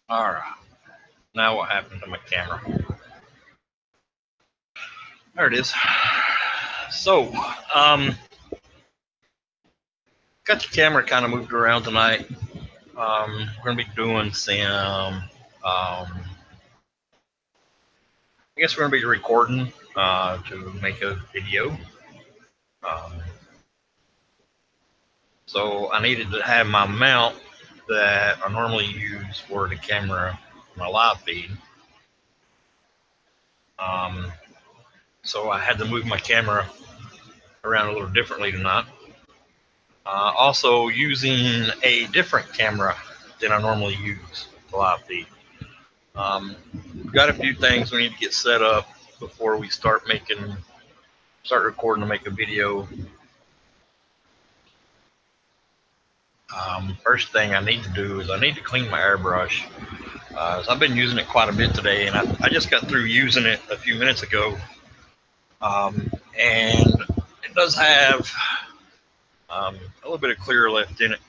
All right. Now what happened to my camera? There it is. So, got the camera kind of moved around tonight. We're gonna be doing some. I guess we're gonna be recording to make a video. Um, so I needed to have my mount that I normally use for the camera, my live feed. So I had to move my camera around a little differently tonight. Also using a different camera than I normally use to live feed. We've got a few things we need to get set up before we start recording to make a video. First thing I need to do is I need to clean my airbrush. I've been using it quite a bit today, and I just got through using it a few minutes ago. And it does have a little bit of clear left in it.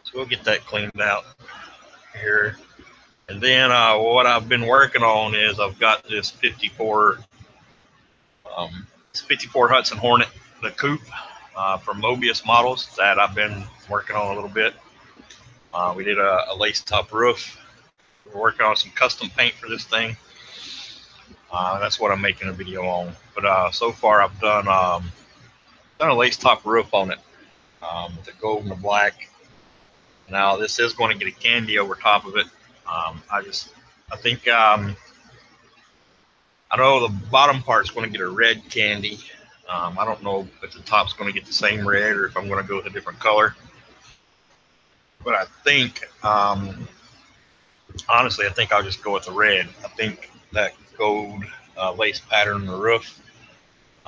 So we'll get that cleaned out here. And then what I've been working on is I've got this 54 Hudson Hornet, the coupe from Mobius Models that I've been working on a little bit. We did a lace top roof. We're working on some custom paint for this thing. That's what I'm making a video on. But so far I've done a lace top roof on it, the gold and the black. Now this is going to get a candy over top of it. I think I know the bottom part's going to get a red candy. I don't know if the top's going to get the same red or if I'm going to go with a different color. But I think, honestly, I think I'll just go with the red. I think that gold lace pattern on the roof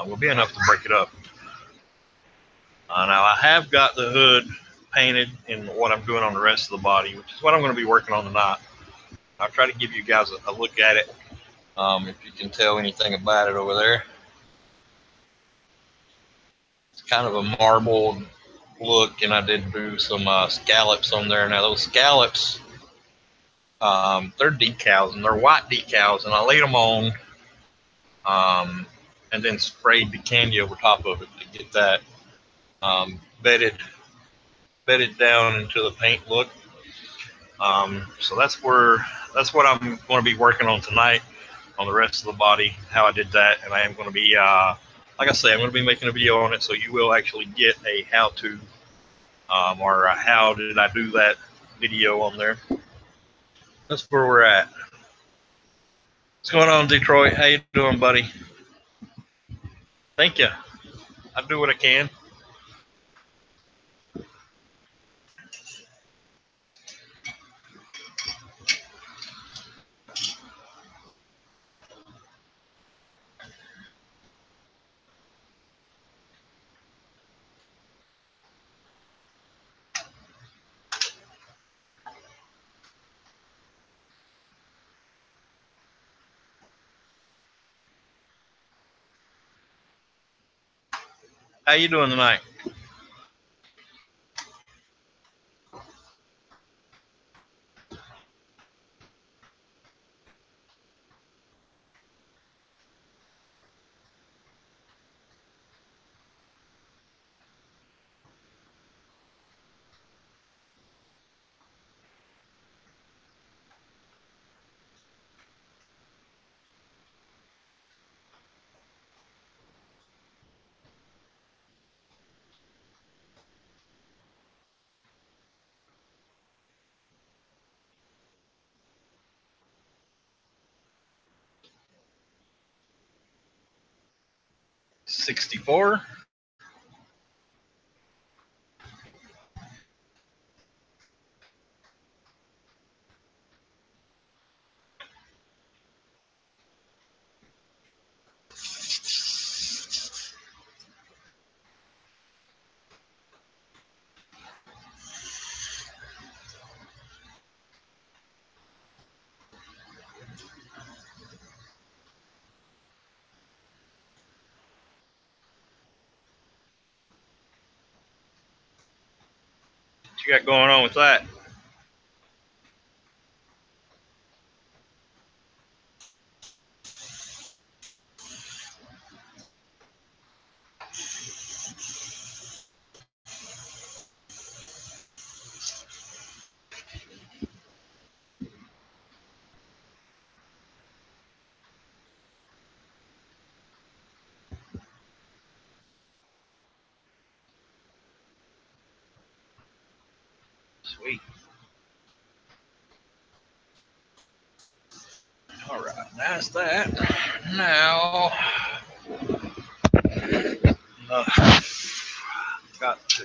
will be enough to break it up. Now I have got the hood painted in what I'm doing on the rest of the body, which is what I'm going to be working on tonight. I'll try to give you guys a look at it, if you can tell anything about it over there. It's kind of a marbled look, and I did do some scallops on there. Now those scallops, they're decals, and they're white decals, and I laid them on and then sprayed the candy over top of it to get that bedded down into the paint look. So that's what I'm going to be working on tonight on the rest of the body, how I did that. And I am going to be, like I say, I'm going to be making a video on it, so you will actually get a how-to or a how did I do that video on there. That's where we're at. What's going on, Detroit? How you doing, buddy? Thank you. I do what I can. How you doing tonight? $64. What you got going on with that? Sweet. All right, that's that. Now, got to.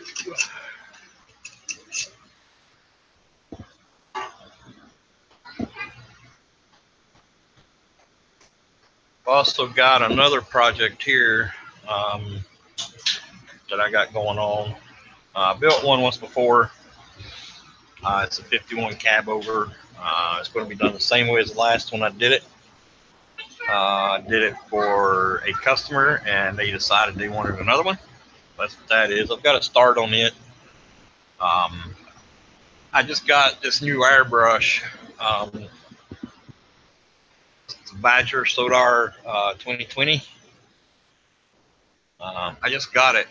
Also got another project here that I got going on. I built one once before. It's a 51 cab over. It's going to be done the same way as the last one I did it. I did it for a customer, and they decided they wanted another one. That's what that is. I've got to start on it. I just got this new airbrush. It's Badger Sodar 2020. I just got it,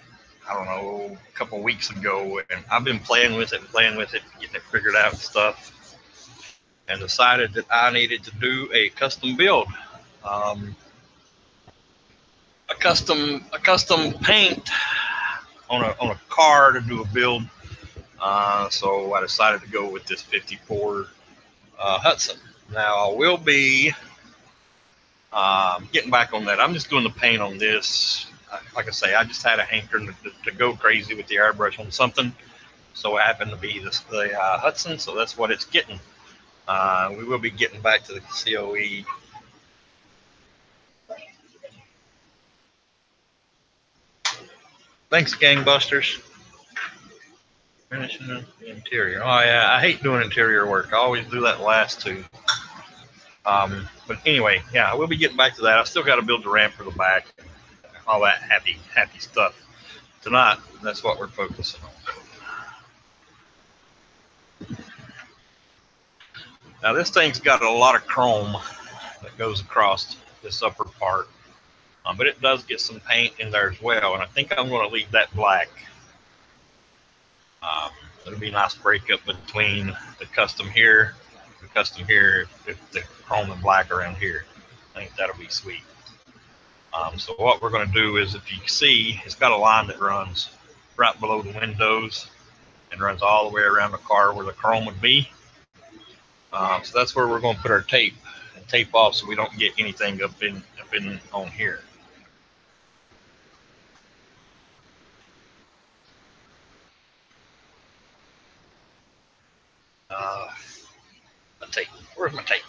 I don't know, a couple weeks ago, and I've been playing with it, getting it figured out and stuff, and decided that I needed to do a custom build, a custom paint on a car to do a build. So I decided to go with this 54 Hudson. Now I will be getting back on that. I'm just doing the paint on this. Like I say, I just had a hankering to go crazy with the airbrush on something. So it happened to be the Hudson, so that's what it's getting. We will be getting back to the COE. Thanks, gangbusters. Finishing the interior. Oh yeah, I hate doing interior work. I always do that last two. But anyway, yeah, I will be getting back to that. I still got to build the ramp for the back, all that happy stuff. Tonight, that's what we're focusing on. Now this thing's got a lot of chrome that goes across this upper part, but it does get some paint in there as well, and I think I'm going to leave that black. It'll be a nice breakup between the custom here, the chrome and black around here. I think that'll be sweet. So what we're going to do is, if you can see, it's got a line that runs right below the windows and runs all the way around the car where the chrome would be. So that's where we're going to put our tape and tape off so we don't get anything up in on here. My tape. Where's my tape?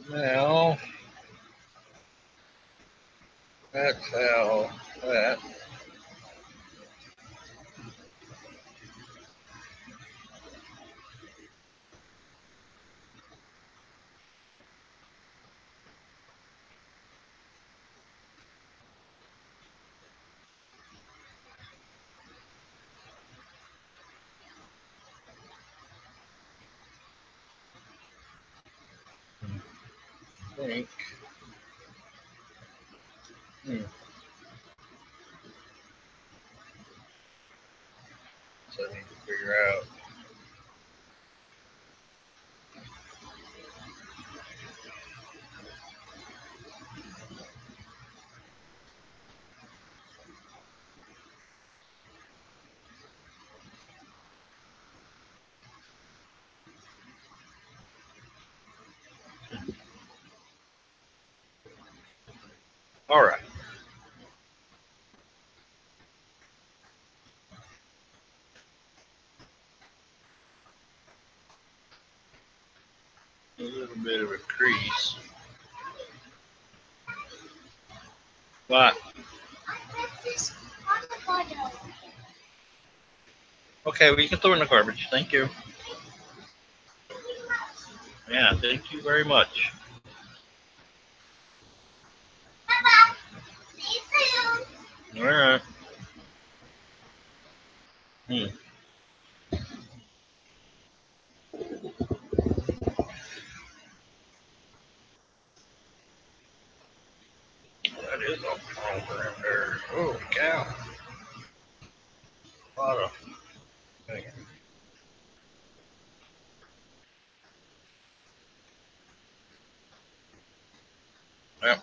Now, that's how that. I think. So I need to figure out. All right. A little bit of a crease. What? Okay, well, you can throw it in the garbage. Thank you. Yeah, thank you very much. All right. Hmm. That is a over in there. Oh, cow. A lot of things. Yep.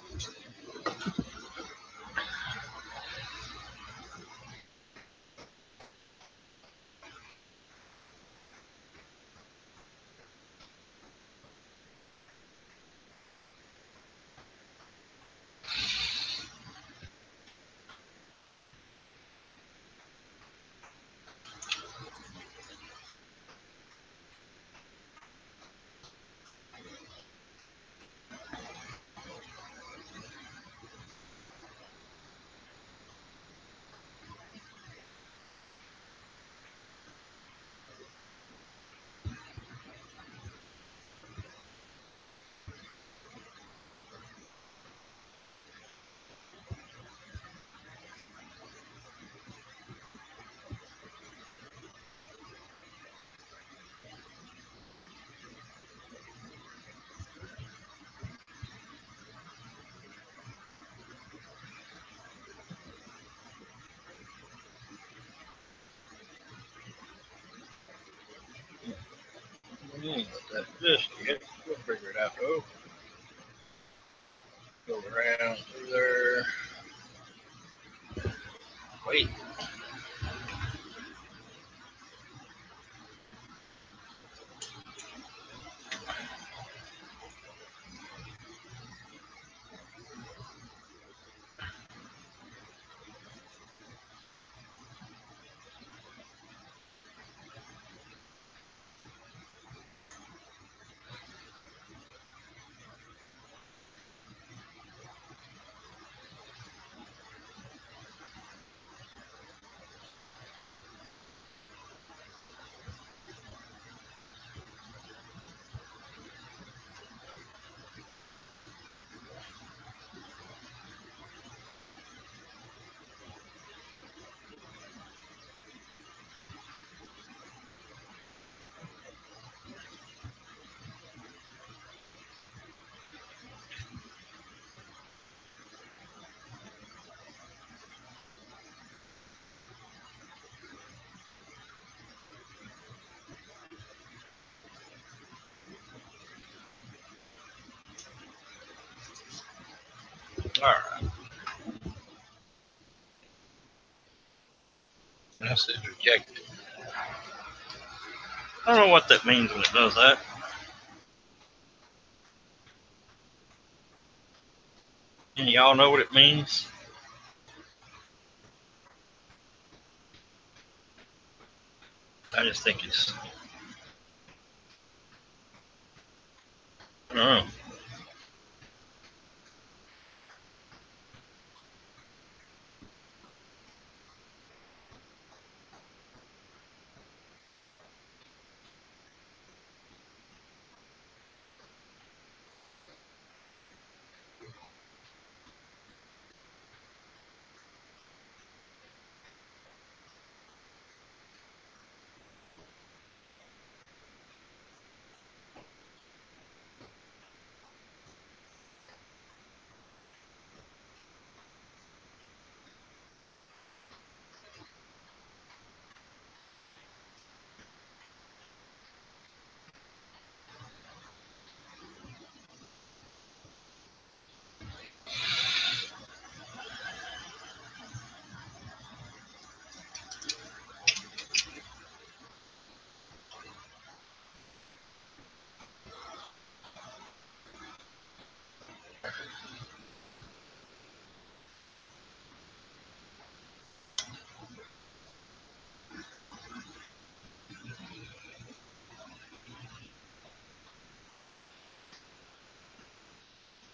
Just yet. We'll figure it out. Oh, go around through there. Wait. All right. Message rejected. I don't know what that means when it does that. And y'all know what it means? I just think it's, I don't know.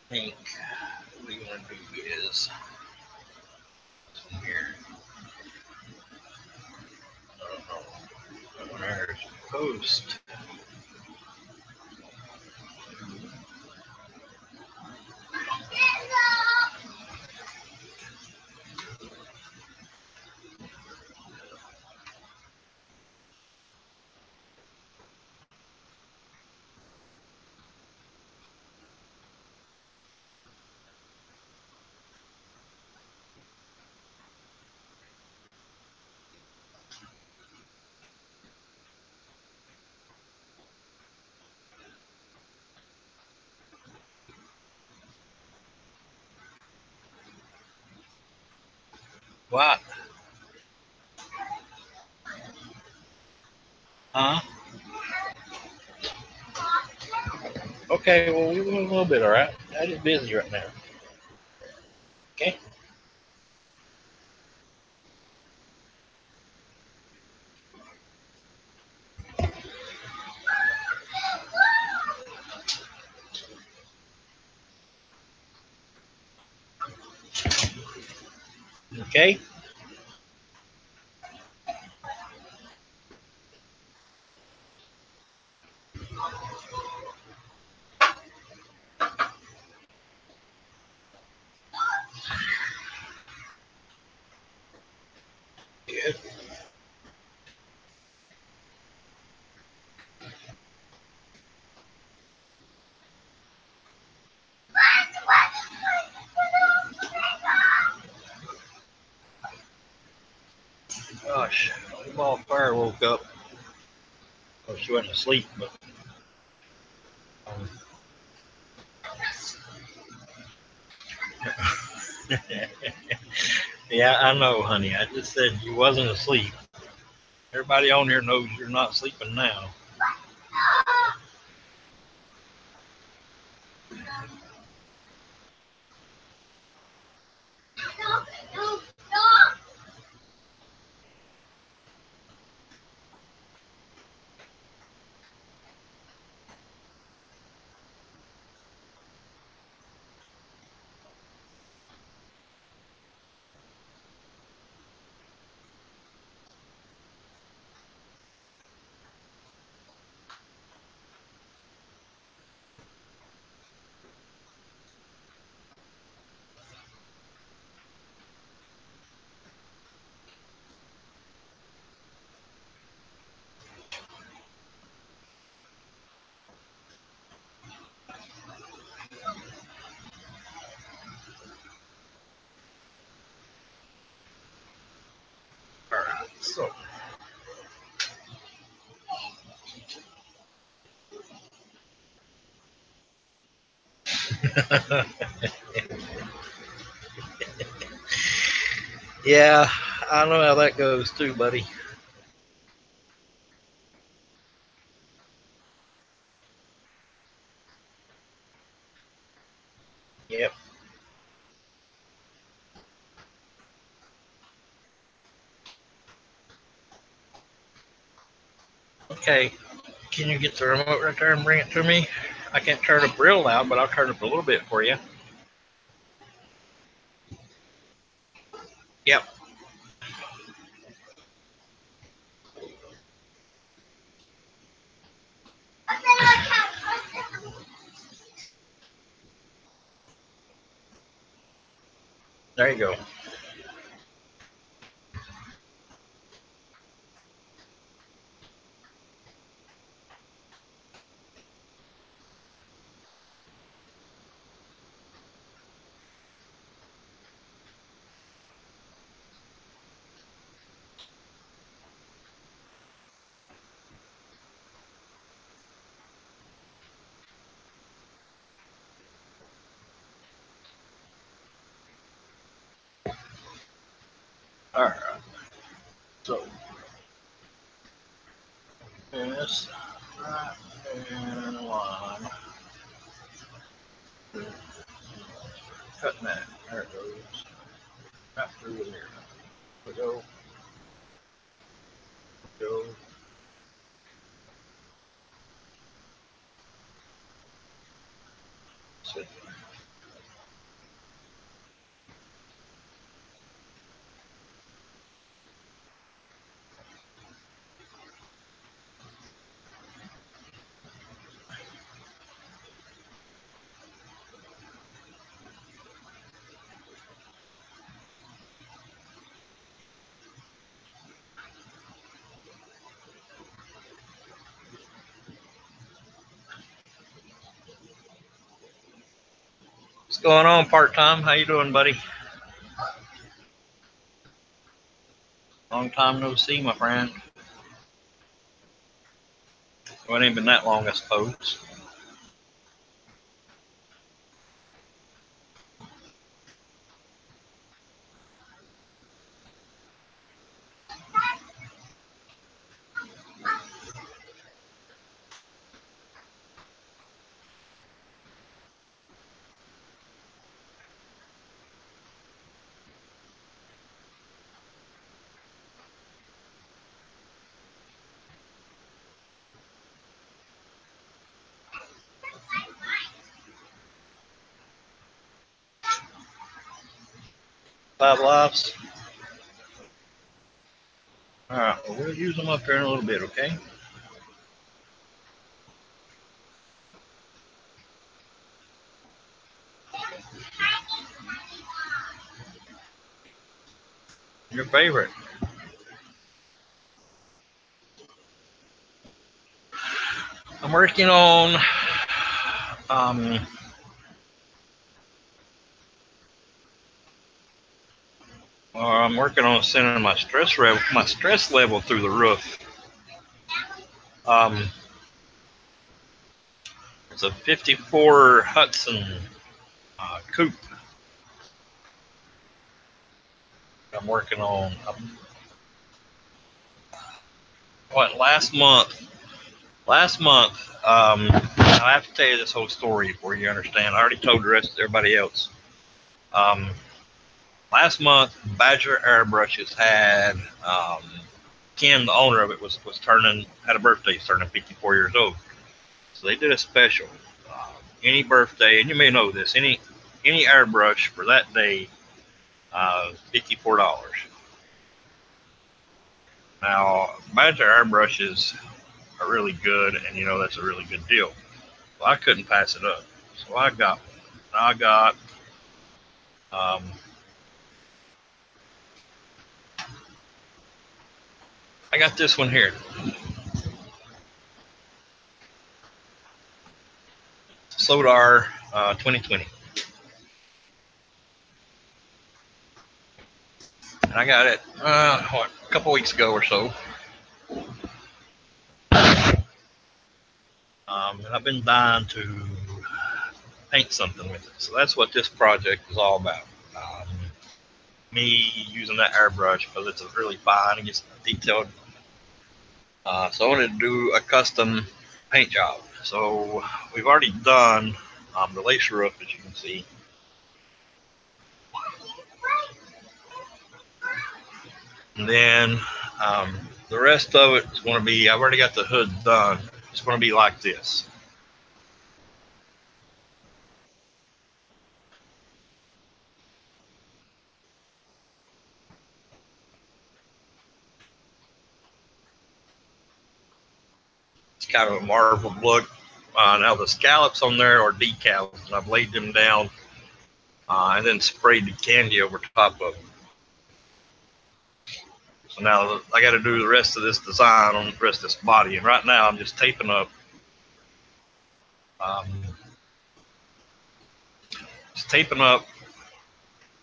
think what we want to do is here. There's post. What? Huh? Okay, well, we will a little bit, all right? I'm just busy right now. Okay? Okay? Good. Gosh, the ball fire woke up. Well, she wasn't asleep, but. Um, yeah, I know, honey. I just said you wasn't asleep. Everybody on here knows you're not sleeping now. All right, so. Yeah, I know how that goes too, buddy. Yep. Okay. Can you get the remote right there and bring it to me? I can't turn it up real loud, but I'll turn it up a little bit for you. Yep. There you go. All right. So this right in line. Cutting that. There it goes. Right through there. We go. Go. Sit. What's going on, part-time? How you doing, buddy? Long time no see, my friend. Well, it ain't been that long, I suppose. Five lives. All right, well, we'll use them up here in a little bit, okay? Your favorite. I'm working on I'm working on sending my stress level through the roof. It's a 54 Hudson coupe. I'm working on. Last month. I have to tell you this whole story before you understand. I already told the rest of everybody else. Last month, Badger Airbrushes had Ken, the owner of it, had a birthday. He's turning 54 years old. So they did a special. Any birthday, and you may know this, any airbrush for that day, $54. Now, Badger Airbrushes are really good, and you know that's a really good deal. Well, I couldn't pass it up, so I got one. I got this one here. Sodar 2020. And I got it a couple weeks ago or so. And I've been dying to paint something with it. So that's what this project is all about. Me using that airbrush because it's really fine and gets detailed. So I wanted to do a custom paint job. So we've already done the lace roof, as you can see. And then the rest of it is going to be, I've already got the hood done. It's going to be like this. It's kind of a marble look. Now the scallops on there are decals, and I've laid them down and then sprayed the candy over top of them. So now I got to do the rest of this design on the rest of this body, and right now I'm just taping up. Just taping up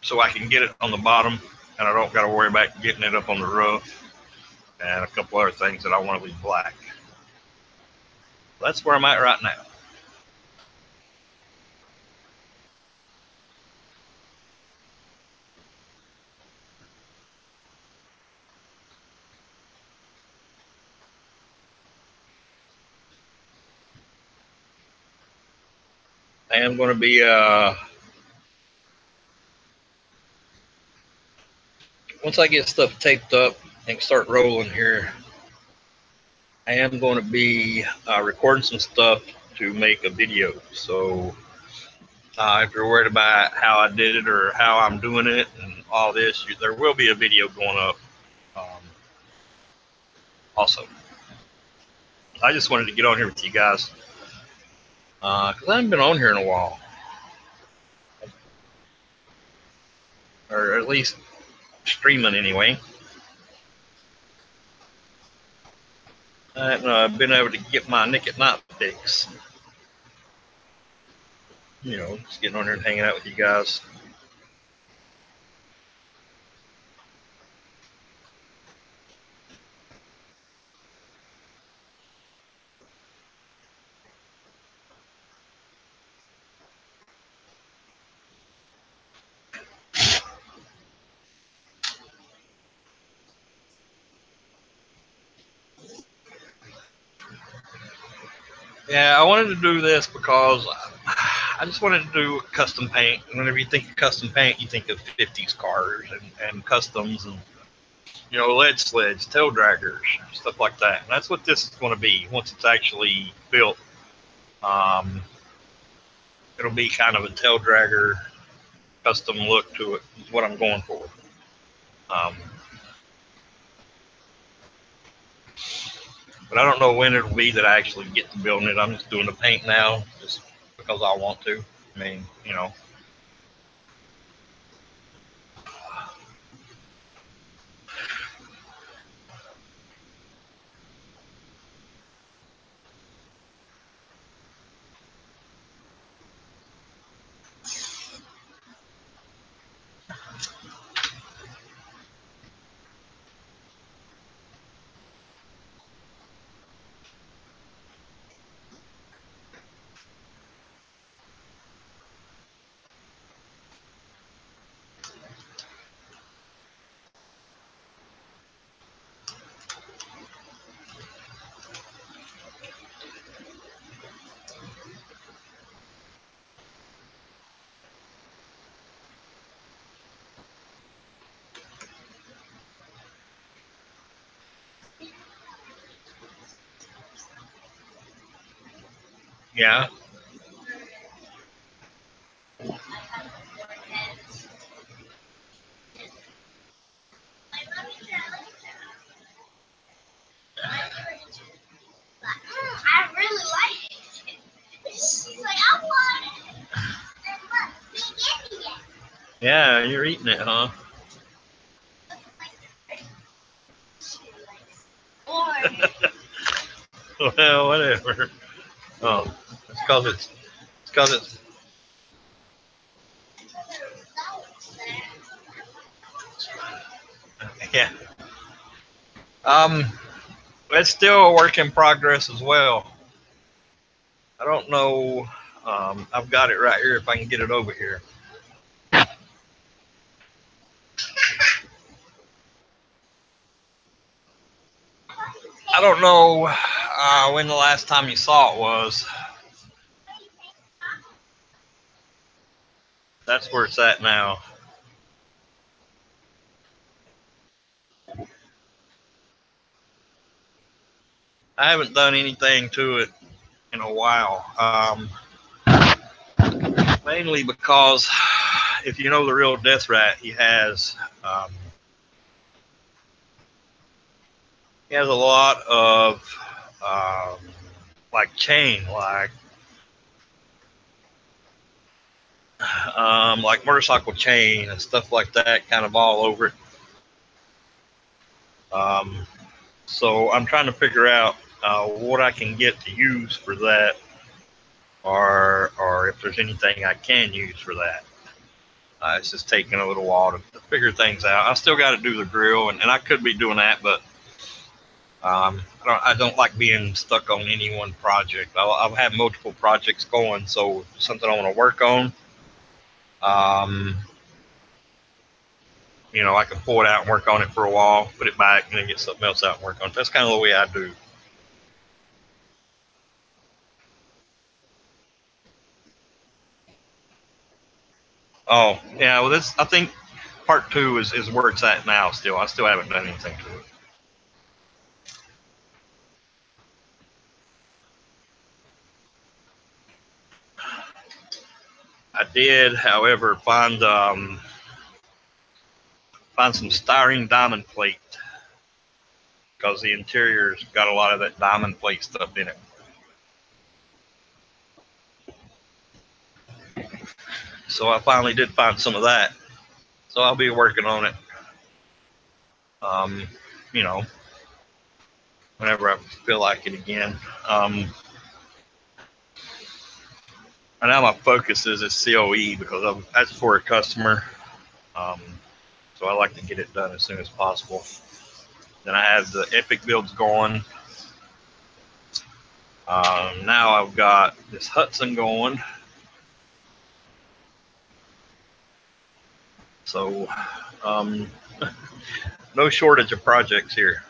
so I can get it on the bottom, and I don't got to worry about getting it up on the roof and a couple other things that I want to leave black. That's where I'm at right now. I am going to be once I get stuff taped up and start rolling here, I am going to be recording some stuff to make a video. So if you're worried about how I did it or how I'm doing it and all this, there will be a video going up also. I just wanted to get on here with you guys because I haven't been on here in a while, or at least streaming anyway. I've been able to get my Nick at Night fix. you know, just getting on here and hanging out with you guys. Yeah, I wanted to do this because I just wanted to do custom paint. And whenever you think of custom paint, you think of 50s cars and customs and, you know, lead sleds, tail draggers, stuff like that. And that's what this is going to be once it's actually built. Um, it'll be kind of a tail dragger custom look to it, is what I'm going for. Um, but I don't know when it'll be that I actually get to building it. I'm just doing the paint now just because I want to. I mean, you know. Yeah. I really like it. She's like, I want it. And look, we get it. Yeah, you're eating it, huh? Well, whatever. Oh, it's cause it's yeah. Um, it's still a work in progress as well. I don't know. I've got it right here if I can get it over here. I don't know when the last time you saw it was. That's where it's at now. I haven't done anything to it in a while. Mainly because if you know the real Death Rat, he has a lot of um, like chain, like motorcycle chain and stuff like that, kind of all over it. Um, so I'm trying to figure out what I can get to use for that, or if there's anything I can use for that. It's just taking a little while to figure things out. I still got to do the grill, and I could be doing that, but I don't like being stuck on any one project. I'll have multiple projects going, so if it's something I want to work on, um, you know, I can pull it out and work on it for a while, put it back, and then get something else out and work on it. That's kind of the way I do. Oh, yeah. Well, I think part two is where it's at now. Still, I still haven't done anything to it. I did, however, find some styrene diamond plate because the interior's got a lot of that diamond plate stuff in it. So I finally did find some of that. So I'll be working on it. Um, you know, whenever I feel like it again. Um, And now my focus is COE because that's for a customer. Um, so I like to get it done as soon as possible. Then I have the Epic builds going. Now I've got this Hudson going. So no shortage of projects here.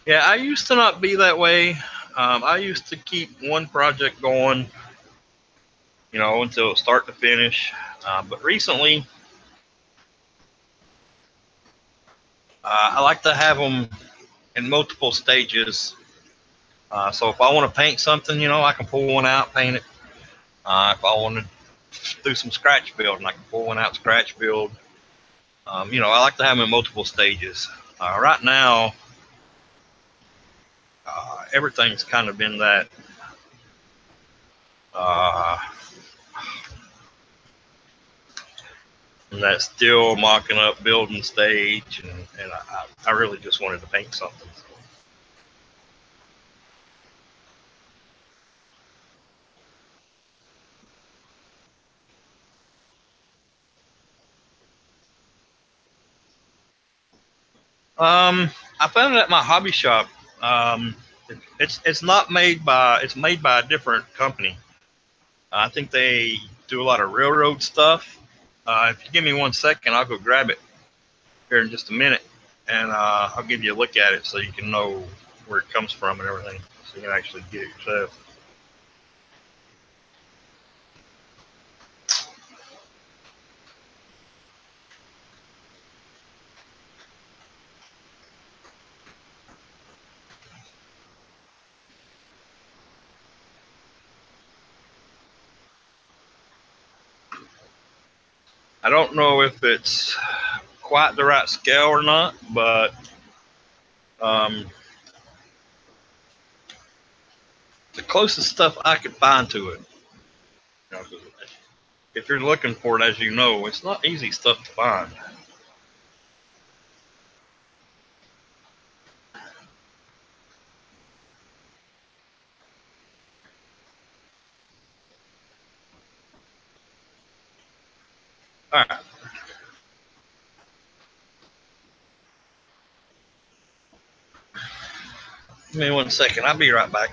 Yeah, I used to not be that way. I used to keep one project going, until start to finish. But recently, I like to have them in multiple stages. So if I want to paint something, I can pull one out, paint it. If I want to do some scratch building, I can pull one out, scratch build. I like to have them in multiple stages. Right now, everything's kind of in uh, still mocking up building stage, and I really just wanted to paint something. I found it at my hobby shop. Um, it's not made by it's made by a different company. I think they do a lot of railroad stuff. If you give me 1 second, I'll go grab it here in just a minute, and I'll give you a look at it so you can know where it comes from and everything, so you can actually get it yourself. I don't know if it's quite the right scale or not, but um, the closest stuff I could find to it. You know, if you're looking for it, as you know, it's not easy stuff to find. All right, give me 1 second. I'll be right back.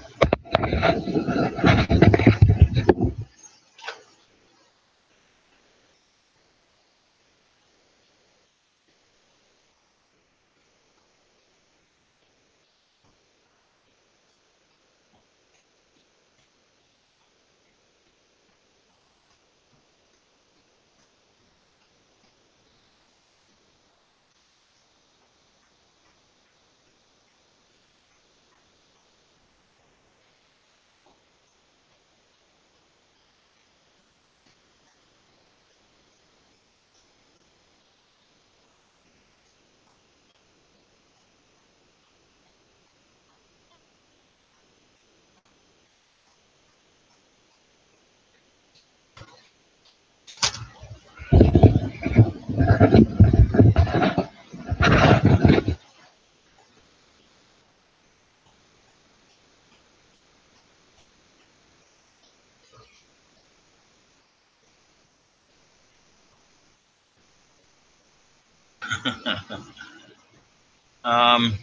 um,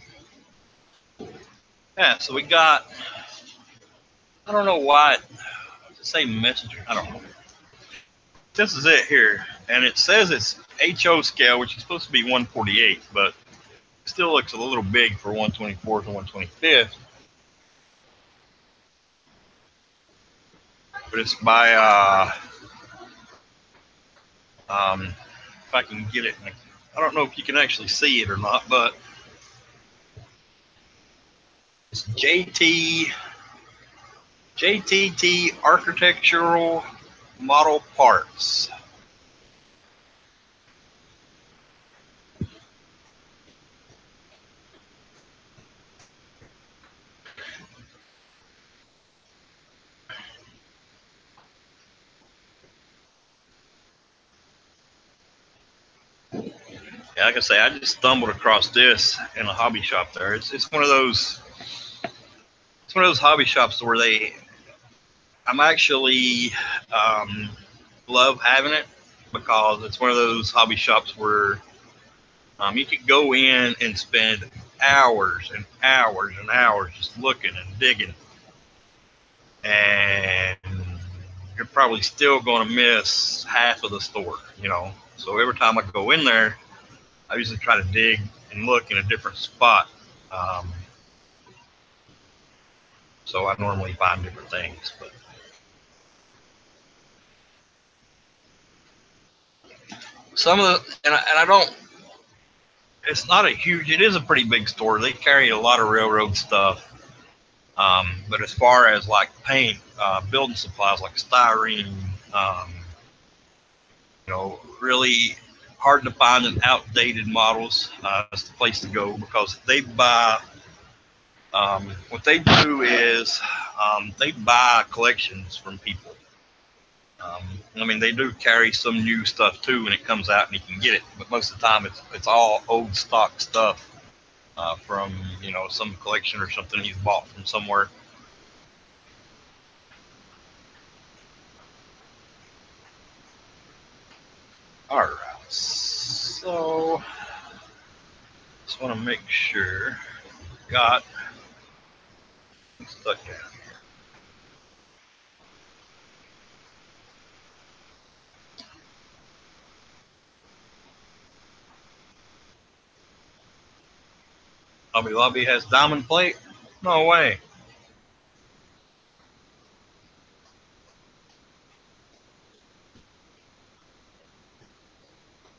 yeah, so we got. I don't know why. Does it say messenger? I don't know. This is it here, and it says it's HO scale, which is supposed to be 148, but it still looks a little big for 124th and 125th. But it's by if I can get it. I don't know if you can actually see it or not, but it's JTT Architectural Model Parts. Yeah, like I say, I just stumbled across this in a hobby shop there. It's one of those it's one of those hobby shops where I'm actually love having it because it's one of those hobby shops where you could go in and spend hours and hours and hours just looking and digging, and you're probably still going to miss half of the store, you know. So every time I go in there, I usually try to dig and look in a different spot. Um, so I normally find different things, but some of the and I don't. It's not a huge. It is a pretty big store. They carry a lot of railroad stuff. But as far as like paint, building supplies like styrene, um, really hard to find in outdated models. It's the place to go because they buy. What they do is they buy collections from people. I mean, they do carry some new stuff too when it comes out and you can get it, but most of the time it's all old stock stuff from some collection or something he's bought from somewhere. All right, so just want to make sure got stuck down here. Hobby Lobby has diamond plate? No way.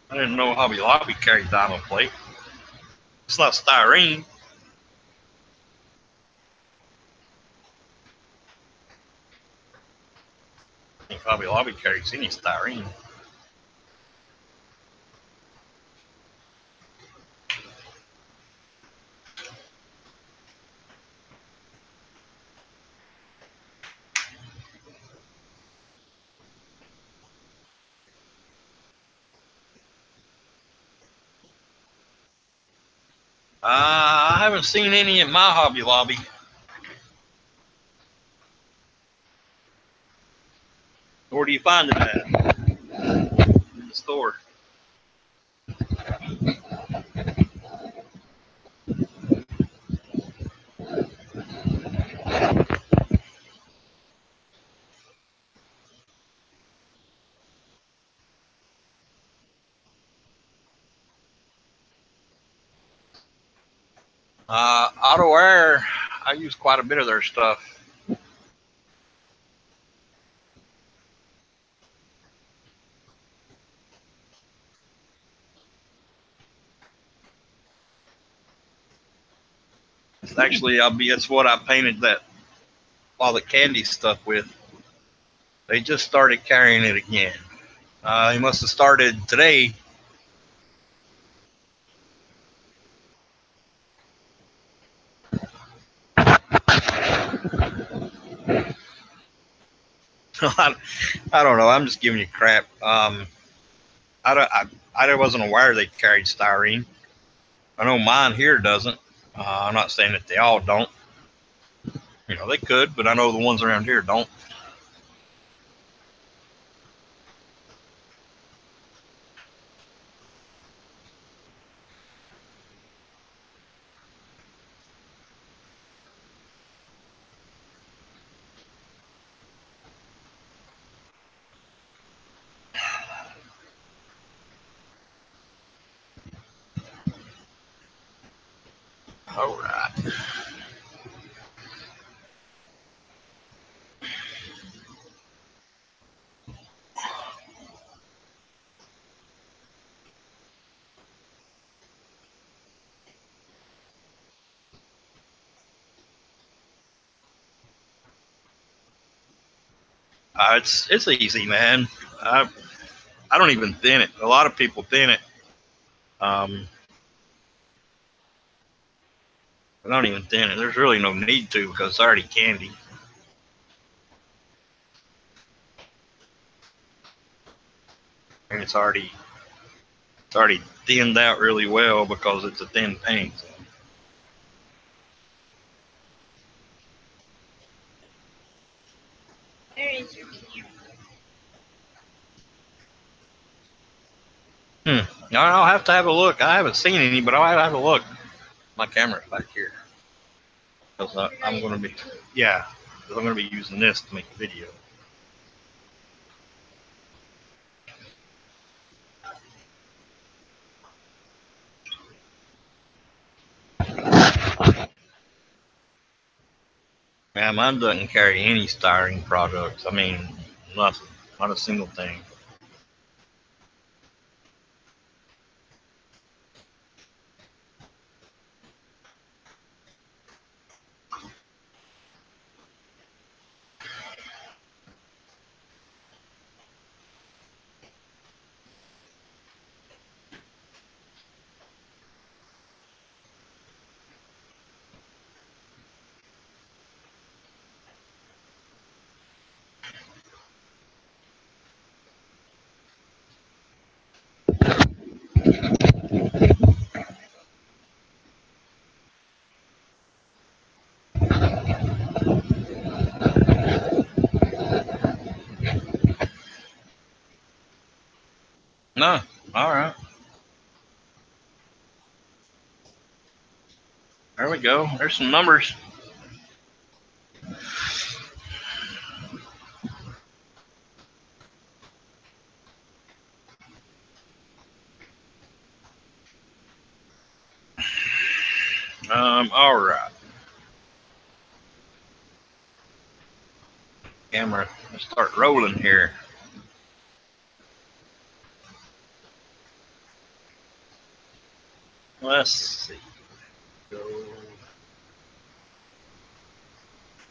I didn't know Hobby Lobby carried diamond plate. It's not styrene. I think Hobby Lobby carries any styrene. I haven't seen any at my Hobby Lobby. Where do you find it at? In the store. Auto Air, I use quite a bit of their stuff. Actually, it's what I painted that all the candy stuff with. They just started carrying it again. He must have started today. I don't know. I'm just giving you crap. I wasn't aware they carried styrene. I know mine here doesn't. I'm not saying that they all don't. They could, but I know the ones around here don't. All right. It's easy, man. I don't even thin it. A lot of people thin it. Um, I don't even thin it. There's really no need to because it's already candy. And it's already thinned out really well because it's a thin paint. So. I'll have to have a look. I haven't seen any, but I'll have a look. My camera's back here. Because I'm going to be, yeah, because I'm going to be using this to make a video. Yeah, mine doesn't carry any styrene products. I mean, nothing, not a single thing. No, all right. There we go. There's some numbers. All right. Camera, let's start rolling here. Let's see. Go.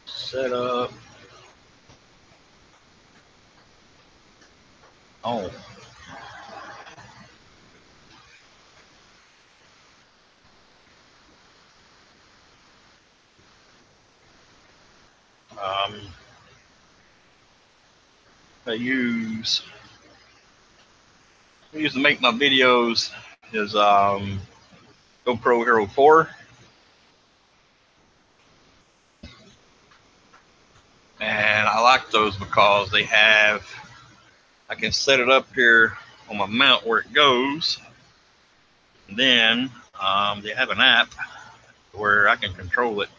Set up. Oh. I use to make my videos is GoPro Hero 4, and I like those because they have, I can set it up here on my mount where it goes, and then they have an app where I can control it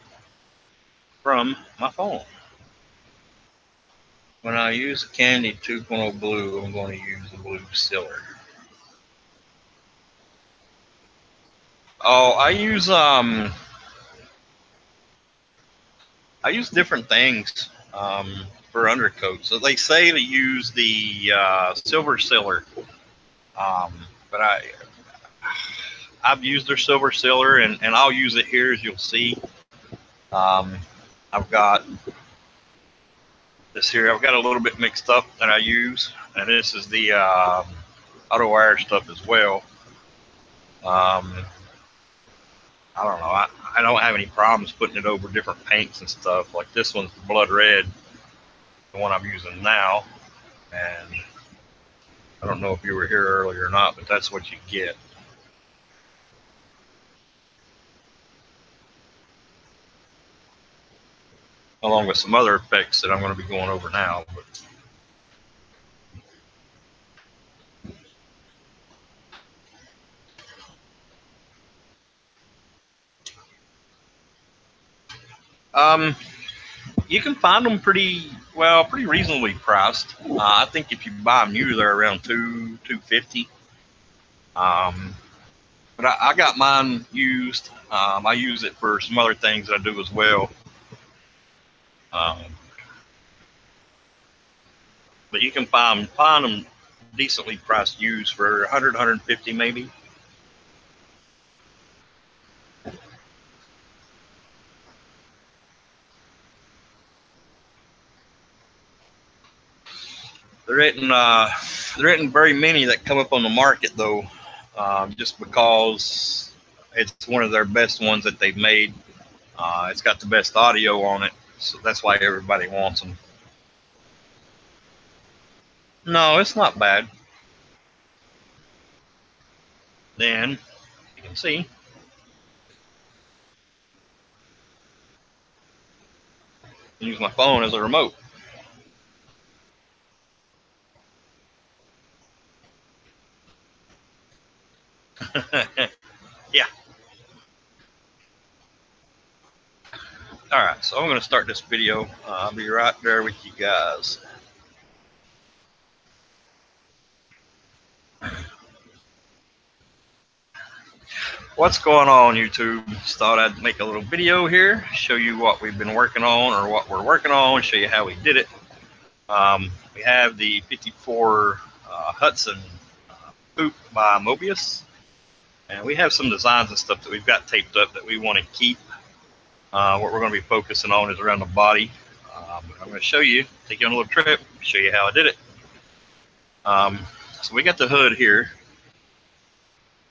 from my phone. When I use the Candy 2.0 Blue, I'm going to use the Blue Sealer. Oh, I use different things for undercoats. So they say to use the Silver Sealer, but I've used their Silver Sealer, and I'll use it here, as you'll see. I've got this here. I've got a little bit mixed up that I use, and this is the auto wire stuff as well. I don't know. I don't have any problems putting it over different paints and stuff. Like this one's the blood red, the one I'm using now. And I don't know if you were here earlier or not, but that's what you get. Along with some other effects that I'm going to be going over now. But, you can find them pretty reasonably priced. I think if you buy them new, they're around $250. But I got mine used. I use it for some other things that I do as well. But you can find them decently priced used for 100, 150 maybe. There isn't very many that come up on the market though, just because it's one of their best ones that they've made. It's got the best audio on it, so that's why everybody wants them. No, it's not bad. Then you can see I use my phone as a remote. Yeah. All right, so I'm going to start this video. I'll be right there with you guys. What's going on, YouTube? Just thought I'd make a little video here, show you what we've been working on or what we're working on, show you how we did it. We have the 54 Hudson Poop by Mobius, and we have some designs and stuff that we've got taped up that we want to keep. What we're going to be focusing on is around the body. I'm going to show you, take you on a little trip, show you how I did it. So we got the hood here.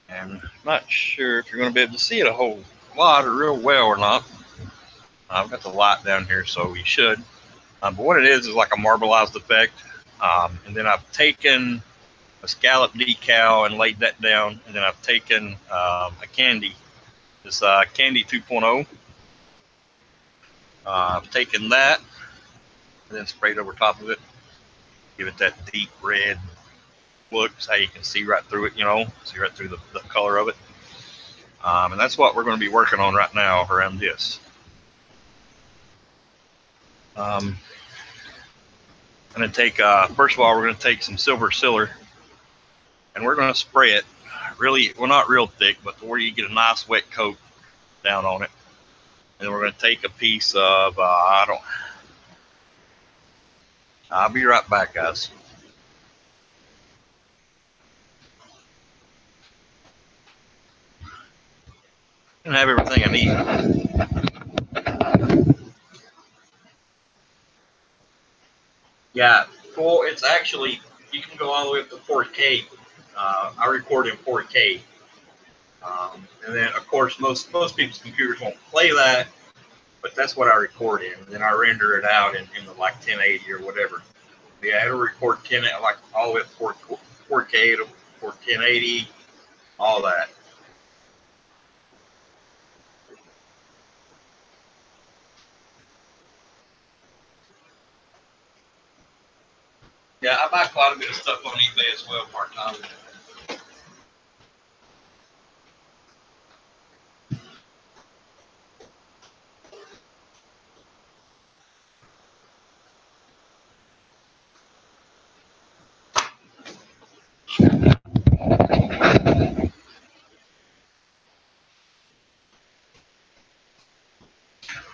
And I'm not sure if you're going to be able to see it a whole lot or real well or not. I've got the light down here, so you should. But what it is like a marbleized effect. And then I've taken a scallop decal and laid that down. And then I've taken a candy, this Candy 2.0. I've taken that and then sprayed over top of it. Give it that deep red look, so you can see right through it, you know, see right through the color of it. And that's what we're going to be working on right now around this. I'm going to take, first of all, we're going to take some Silver Sealer, and we're going to spray it really, well, not real thick, but to where you get a nice wet coat down on it. And then we're going to take a piece of, I'll be right back, guys. I have everything I need. Yeah, well, it's actually, you can go all the way up to 4K. I record in 4K. And then, of course, most people's computers won't play that, but that's what I record in. And then I render it out in the like 1080 or whatever. Yeah, it'll record 10, like all the way up to 4K, it'll record 1080, all that. Yeah, I buy quite a bit of stuff on eBay as well, part-time.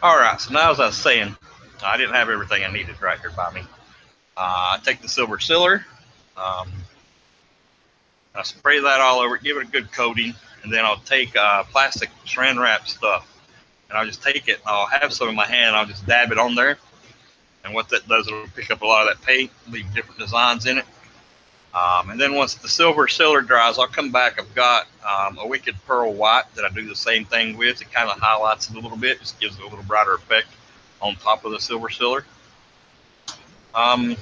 All right, so now as I was saying, I didn't have everything I needed right here by me. I take the Silver Sealer, I spray that all over, give it a good coating, and then I'll take plastic saran wrap stuff, and I'll just take it, I'll have some in my hand, I'll just dab it on there, and what that does, it'll pick up a lot of that paint, leave different designs in it. And then once the Silver Sealer dries, I'll come back. I've got a Wicked Pearl White that I do the same thing with. It kind of highlights it a little bit, just gives it a little brighter effect on top of the Silver Sealer. And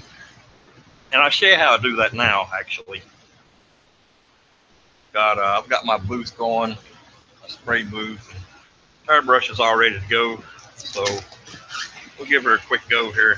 I'll show you how I do that now, actually. I've got my booth going, a spray booth. Our brush is all ready to go, so we'll give her a quick go here.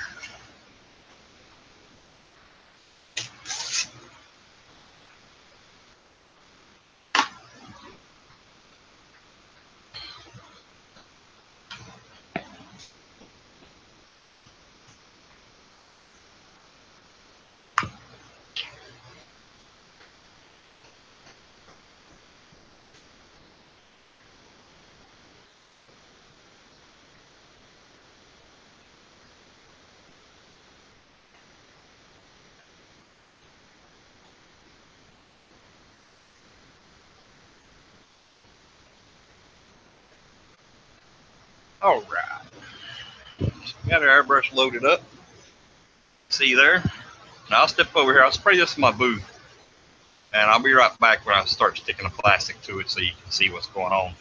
All right, so we got our airbrush loaded up. See there? Now I'll step over here. I'll spray this in my booth, and I'll be right back when I start sticking a plastic to it so you can see what's going on.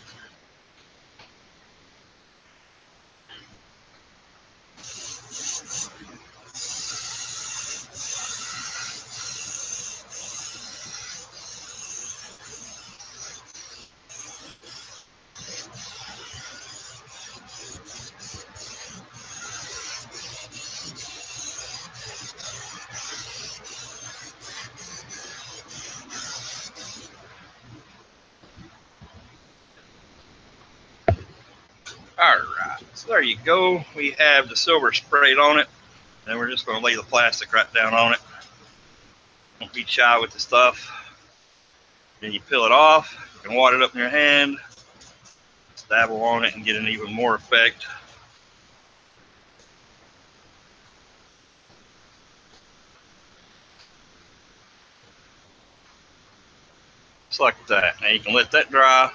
there you go. We have the silver sprayed on it, and we're just going to lay the plastic right down on it. Don't be shy with the stuff. Then you peel it off. You can wad it up in your hand, dabble on it, and get an even more effect. Just like that. Now you can let that dry.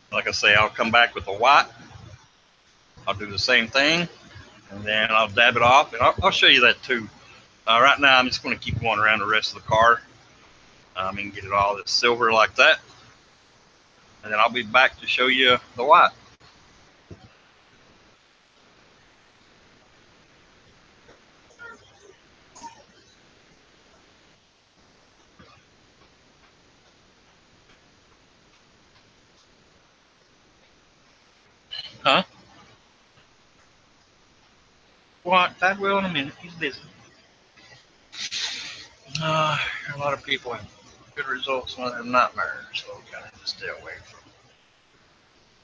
Like I say, I'll come back with the white. I'll do the same thing, and then I'll dab it off, and I'll show you that too. Right now, I'm just going to keep going around the rest of the car and get it all this silver like that, and then I'll be back to show you the white. Huh? What? Dad will in a minute. He's busy. A lot of people have good results when they have nightmares, so kind of stay away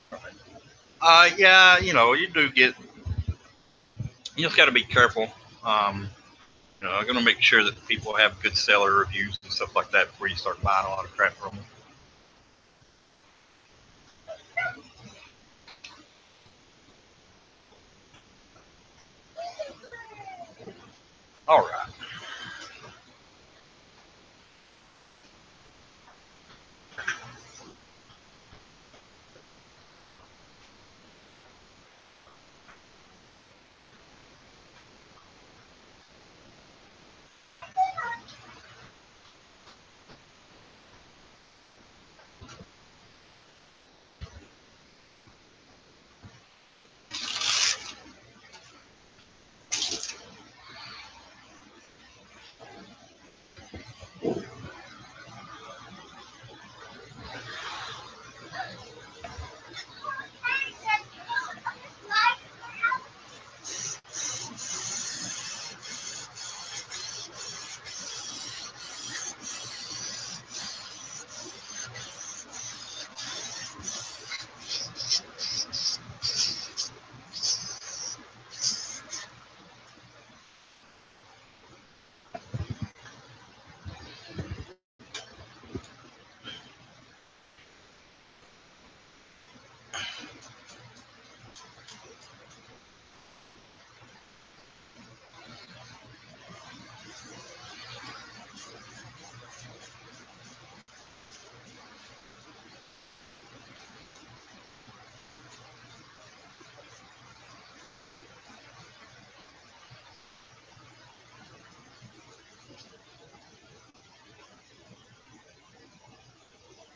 from it. Yeah, you know, you just got to be careful. You know, I'm going to make sure that people have good seller reviews and stuff like that before you start buying a lot of crap from them. All right.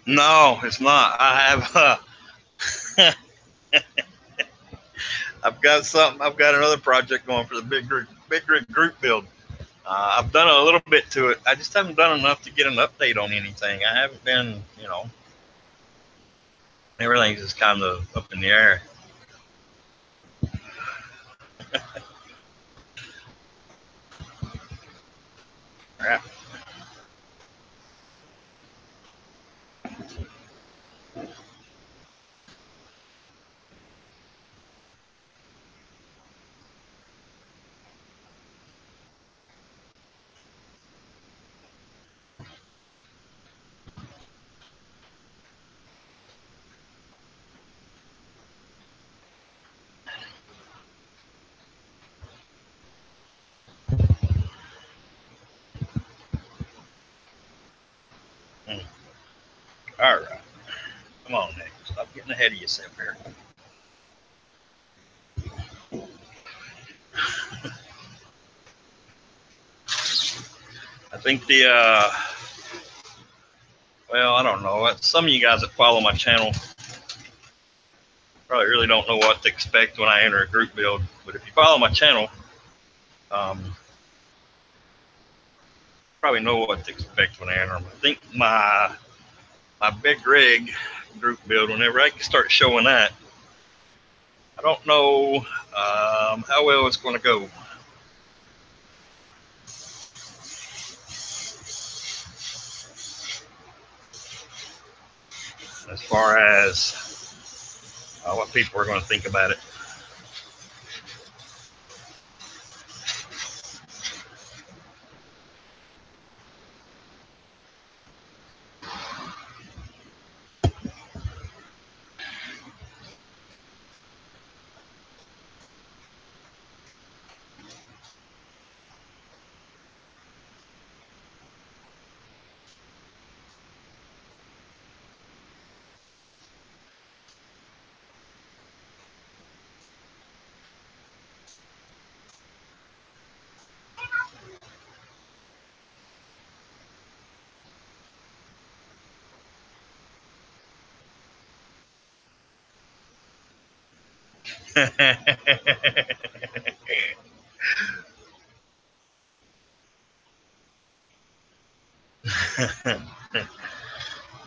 No, it's not. I have. I've got something. I've got another project going for the big rig group build. I've done a little bit to it. I just haven't done enough to get an update on anything. I haven't been, you know, everything's just kind of up in the air. Yeah. All right. Come on, Nick. Stop getting ahead of yourself here. I think well, I don't know. Some of you guys that follow my channel probably really don't know what to expect when I enter a group build. But if you follow my channel, probably know what to expect when I enter them. I think my big rig group build, whenever I can start showing that, I don't know how well it's going to go. as far as what people are going to think about it.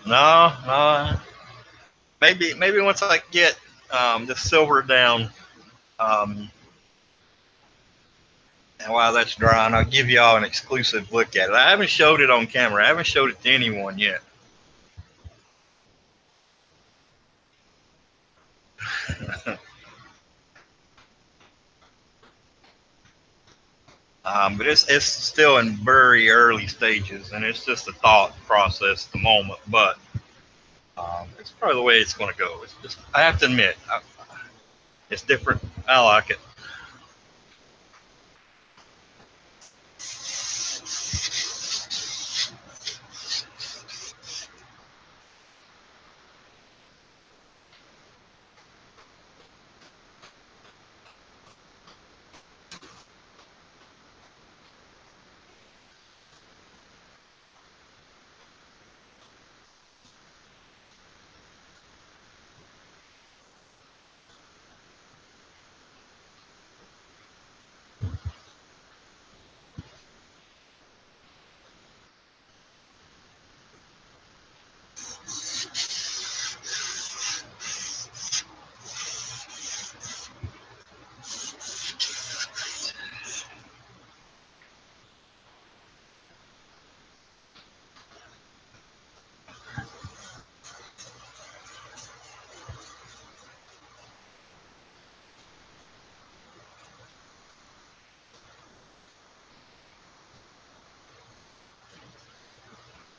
No, no. Maybe once I get the silver down, and while that's drying, I'll give y'all an exclusive look at it. I haven't showed it on camera. I haven't showed it to anyone yet. But it's still in very early stages, and it's just a thought process at the moment. But it's probably the way it's going to go. It's just, I have to admit, it's different. I like it.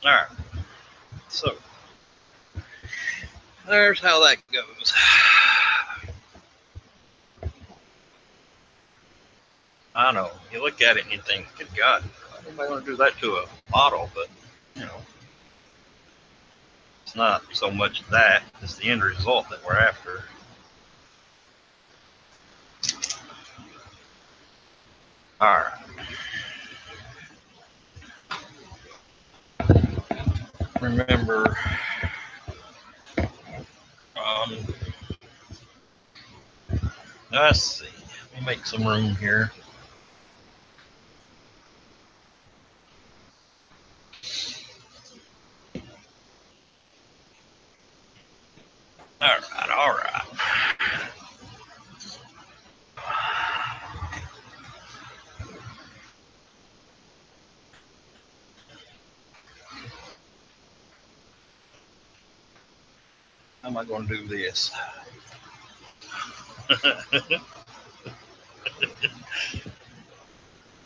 All right. So there's how that goes. I know. You look at it and you think, good God, anybody want to do that to a bottle? But, you know, it's not so much that, it's the end result that we're after. All right. Remember, um, let's see. Let me make some room here. All right, all right. How am I going to do this?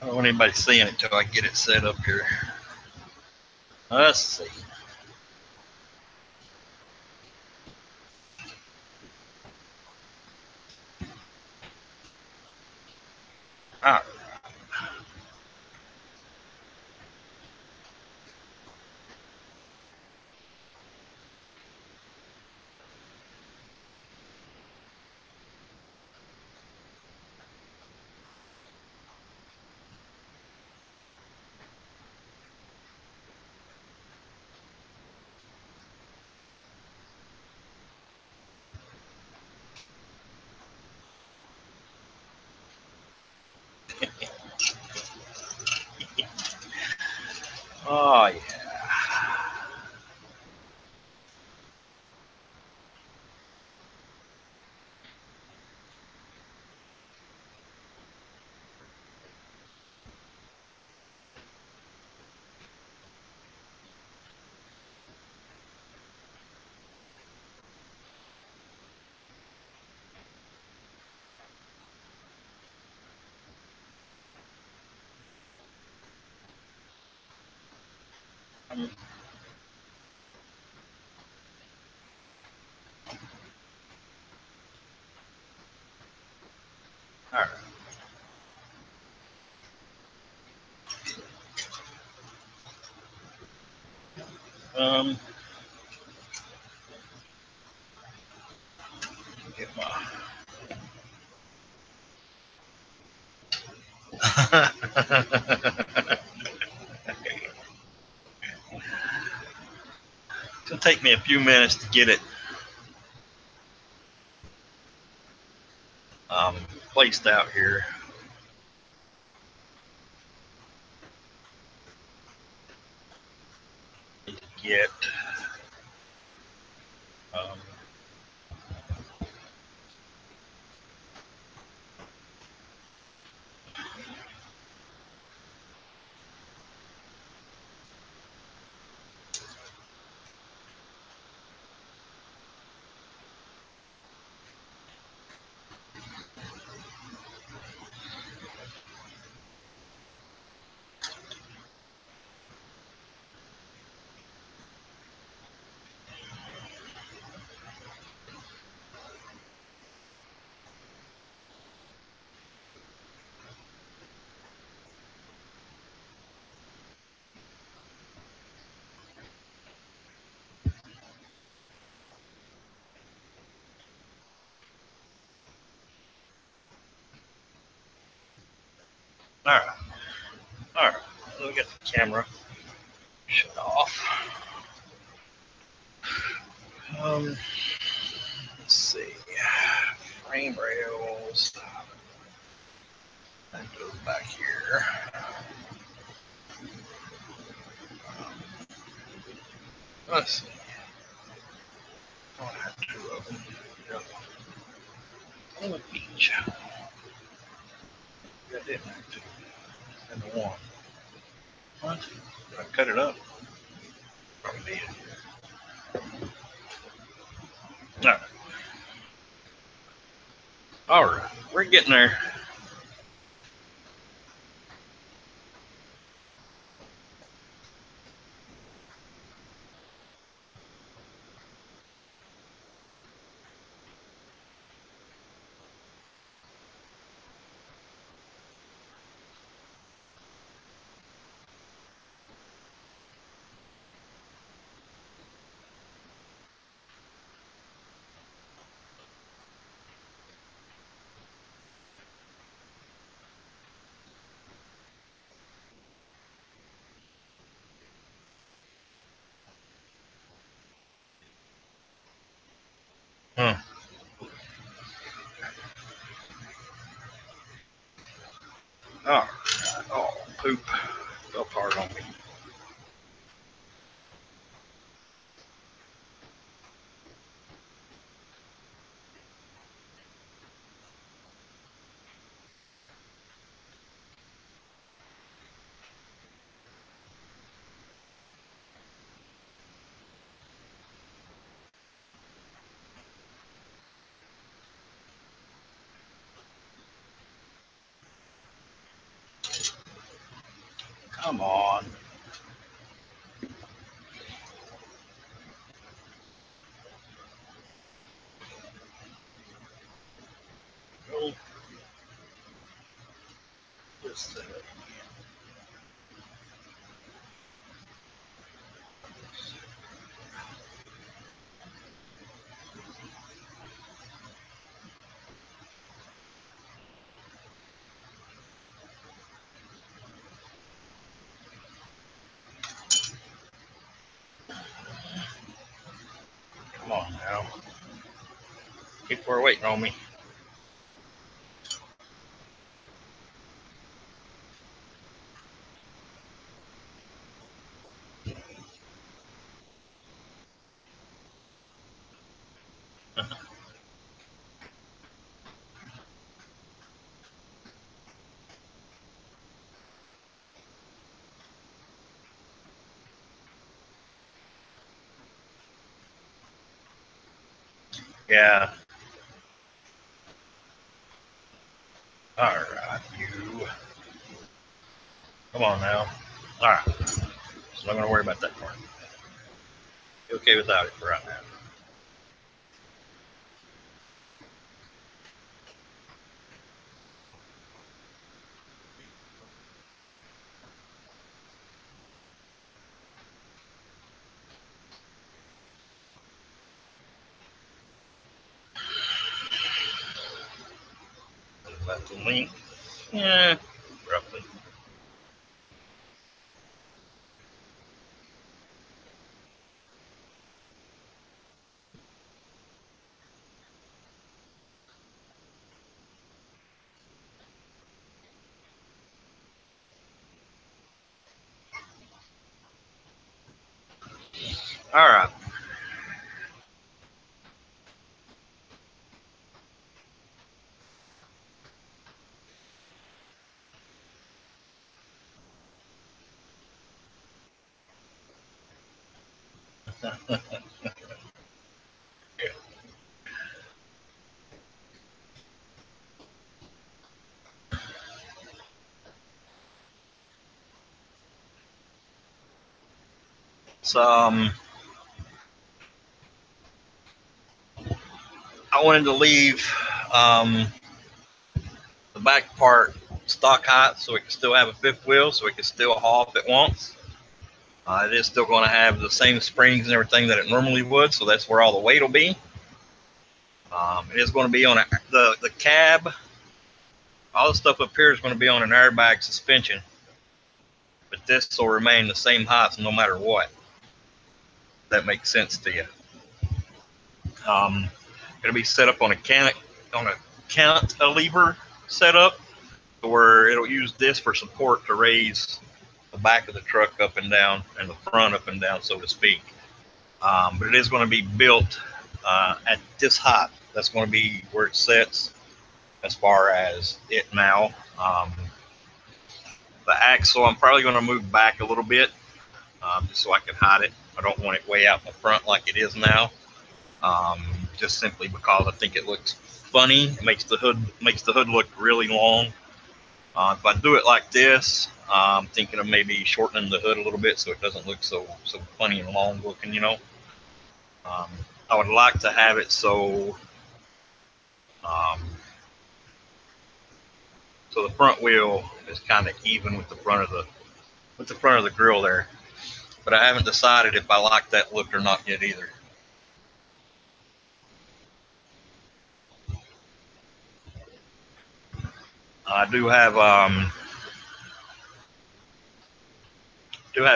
I don't want anybody seeing it until I get it set up here. Let's see. All right. Oh, yeah. All right. Get my. It'll take me a few minutes to get it placed out here. Get um, all right. All right. Let me get the camera shut off. Let's see. Frame rails. That goes back here. Let's see. Oh, I have two of them. On the beach. I didn't have two. And the one. What? Did I cut it up? Probably did. All right. All right. We're getting there. Huh. All right. Oh, poop. Fell hard on me. Come on. Go. This thing. Come on now. People are waiting on me. Yeah. All right, you. Come on now. All right. I'm not going to worry about that part. Be okay without it for right now. About the length, yeah, roughly. All right. So I wanted to leave the back part stock height so it can still have a fifth wheel, so it can still haul if it wants. It is still going to have the same springs and everything that it normally would, so that's where all the weight will be. It is going to be on the cab. All the stuff up here is going to be on an airbag suspension, but this will remain the same height no matter what. If that makes sense to you. Going to be set up on a cantilever setup, where it'll use this for support to raise the back of the truck up and down and the front up and down, so to speak. But it is going to be built at this height. That's going to be where it sets as far as it now. The axle, I'm probably going to move back a little bit just so I can hide it. I don't want it way out in the front like it is now, just simply because I think it looks funny. It makes the hood look really long. If I do it like this, I'm thinking of maybe shortening the hood a little bit so it doesn't look so funny and long looking, you know. I would like to have it so so the front wheel is kind of even with the front of the grill there. But I haven't decided if I like that look or not yet either. I do have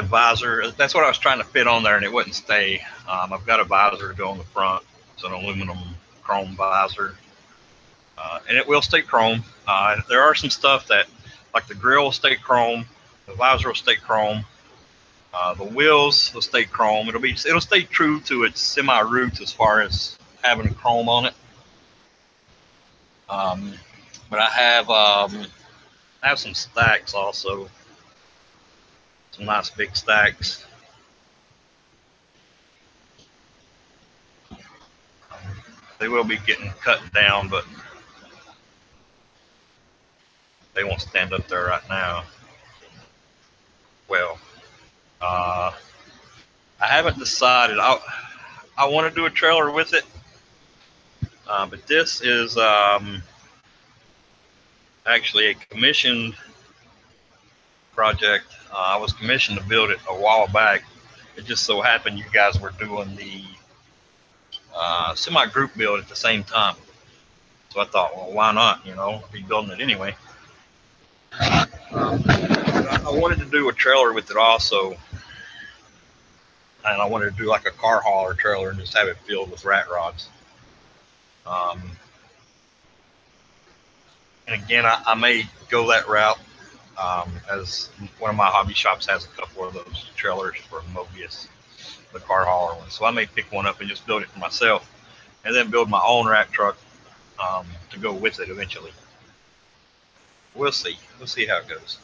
visor. That's what I was trying to fit on there, and it wouldn't stay. I've got a visor to go on the front. It's an aluminum chrome visor, and it will stay chrome. There are some stuff that, like the grill will stay chrome, the visor will stay chrome, the wheels will stay chrome. It'll stay true to its semi roots as far as having chrome on it. But I have some stacks also, some nice big stacks. They will be getting cut down, but they won't stand up there right now. Well, I haven't decided. I want to do a trailer with it, but this is actually a commissioned project. I was commissioned to build it a while back. It just so happened you guys were doing the semi-group build at the same time. So I thought, well, why not? You know, I'll be building it anyway. I wanted to do a trailer with it also, and I wanted to do like a car hauler trailer and just have it filled with rat rods. And again, I may go that route, as one of my hobby shops has a couple of those trailers for Mobius, the car hauler one. So I may pick one up and just build it for myself, and then build my own rat truck to go with it eventually. We'll see. We'll see how it goes.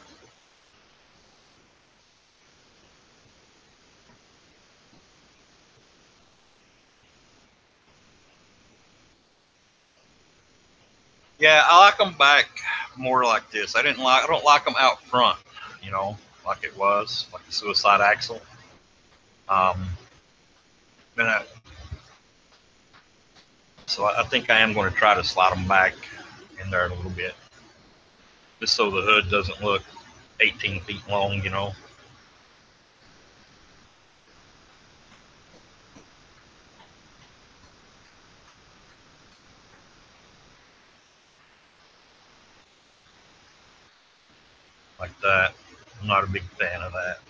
Yeah, I like them back more like this. I don't like them out front, you know, like it was, like the Suicide Axle. Um, so I think I am going to try to slide them back in there a little bit, just so the hood doesn't look 18 feet long, you know. Like that. I'm not a big fan of that.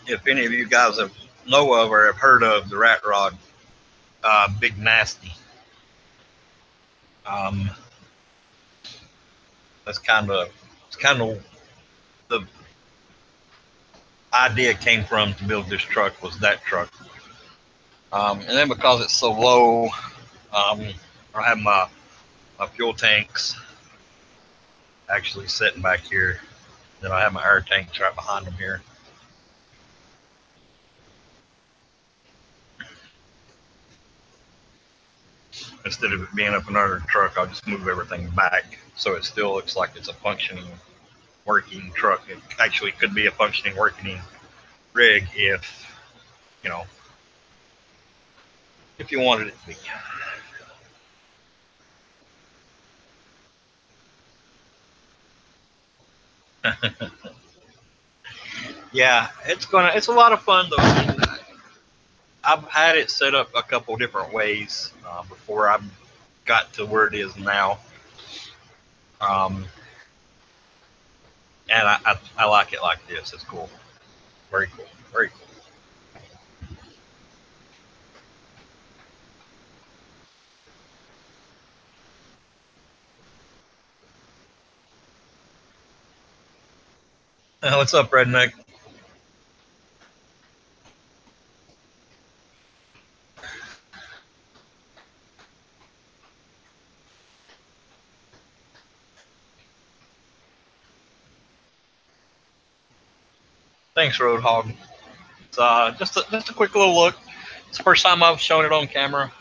If any of you guys know of or have heard of the Rat Rod, Big Nasty, um, that's kind of the idea came from to build this truck was that truck. And then because it's so low, I have my fuel tanks actually sitting back here. Then I have my air tanks right behind them here. Instead of it being up another truck, I'll just move everything back so it still looks like it's a functioning, working truck. It actually could be a functioning, working rig you know, if you wanted it to be. Yeah, it's a lot of fun though. I've had it set up a couple different ways before I got to where it is now. Um, and I like it like this. It's cool. Very cool. Very cool. What's up, Redneck? Thanks, Roadhog. It's just a quick little look. It's the first time I've shown it on camera.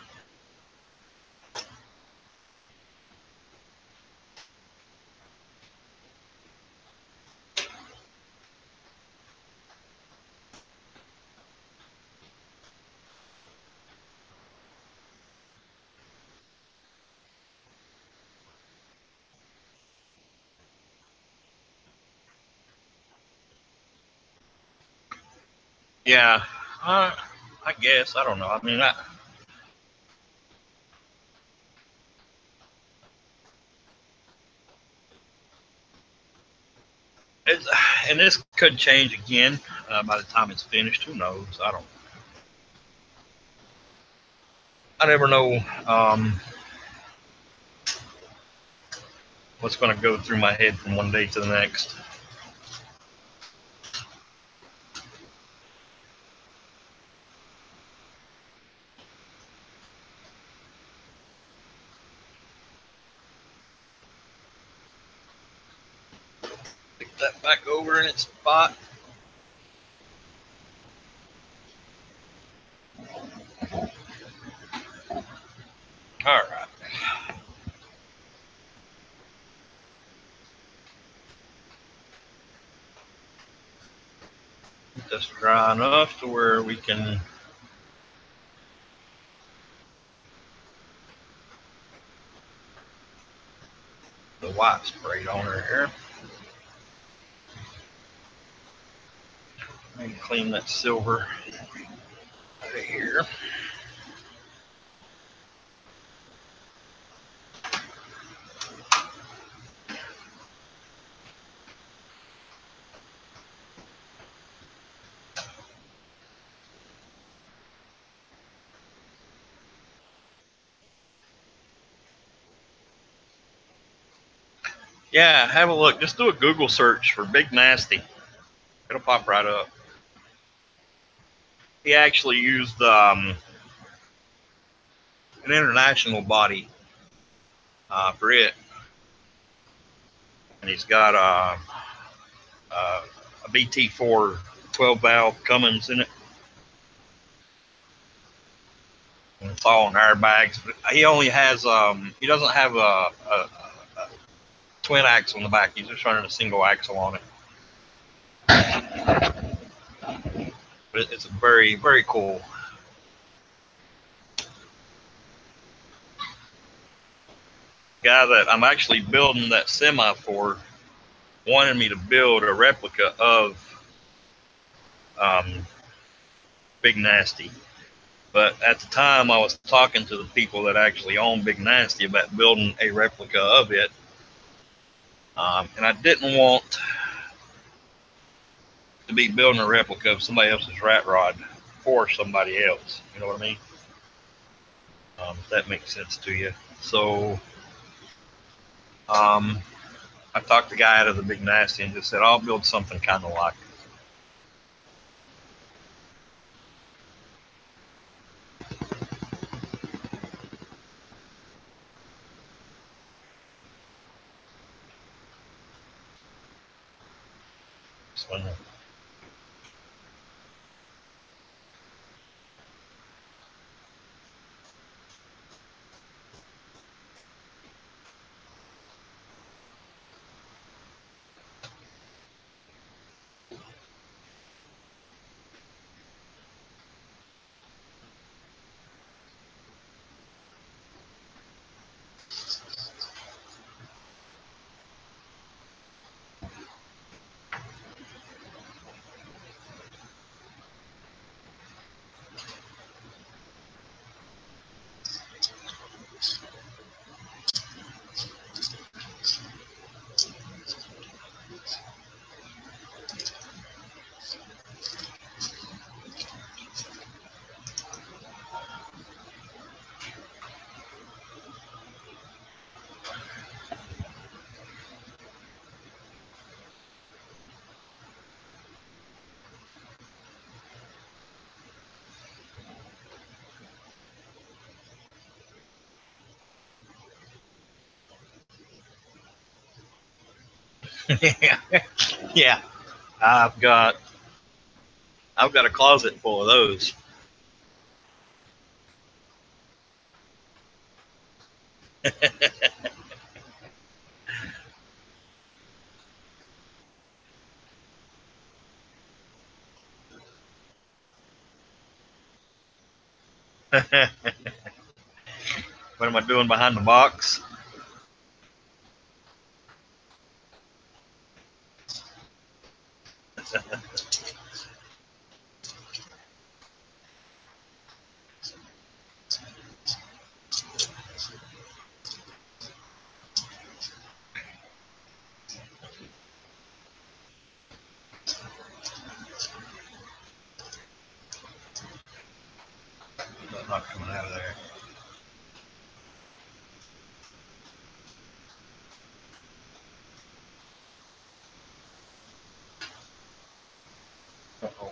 Yeah, I guess I don't know. I mean, it's, and this could change again by the time it's finished. Who knows? I never know what's going to go through my head from one day to the next. Pick that back over in its spot. All right. Get this dry enough to where we can the white sprayed on her here. And clean that silver out of here. Yeah, have a look. Just do a Google search for Big Nasty. It'll pop right up. He actually used an international body for it. and he's got a BT4 12 valve Cummins in it. And it's all in airbags, but he only has he doesn't have a twin axle in the back. He's just running a single axle on it. But it's very, very cool. Guy that I'm actually building that semi for wanted me to build a replica of Big Nasty. But at the time, I was talking to the people that actually own Big Nasty about building a replica of it. And I didn't want to be building a replica of somebody else's rat rod for somebody else. You know what I mean? If that makes sense to you. So I talked the guy out of the Big Nasty and just said, I'll build something kind of like it. So, yeah, I've got a closet full of those. What am I doing behind the box? That's not coming out of there. Uh-oh.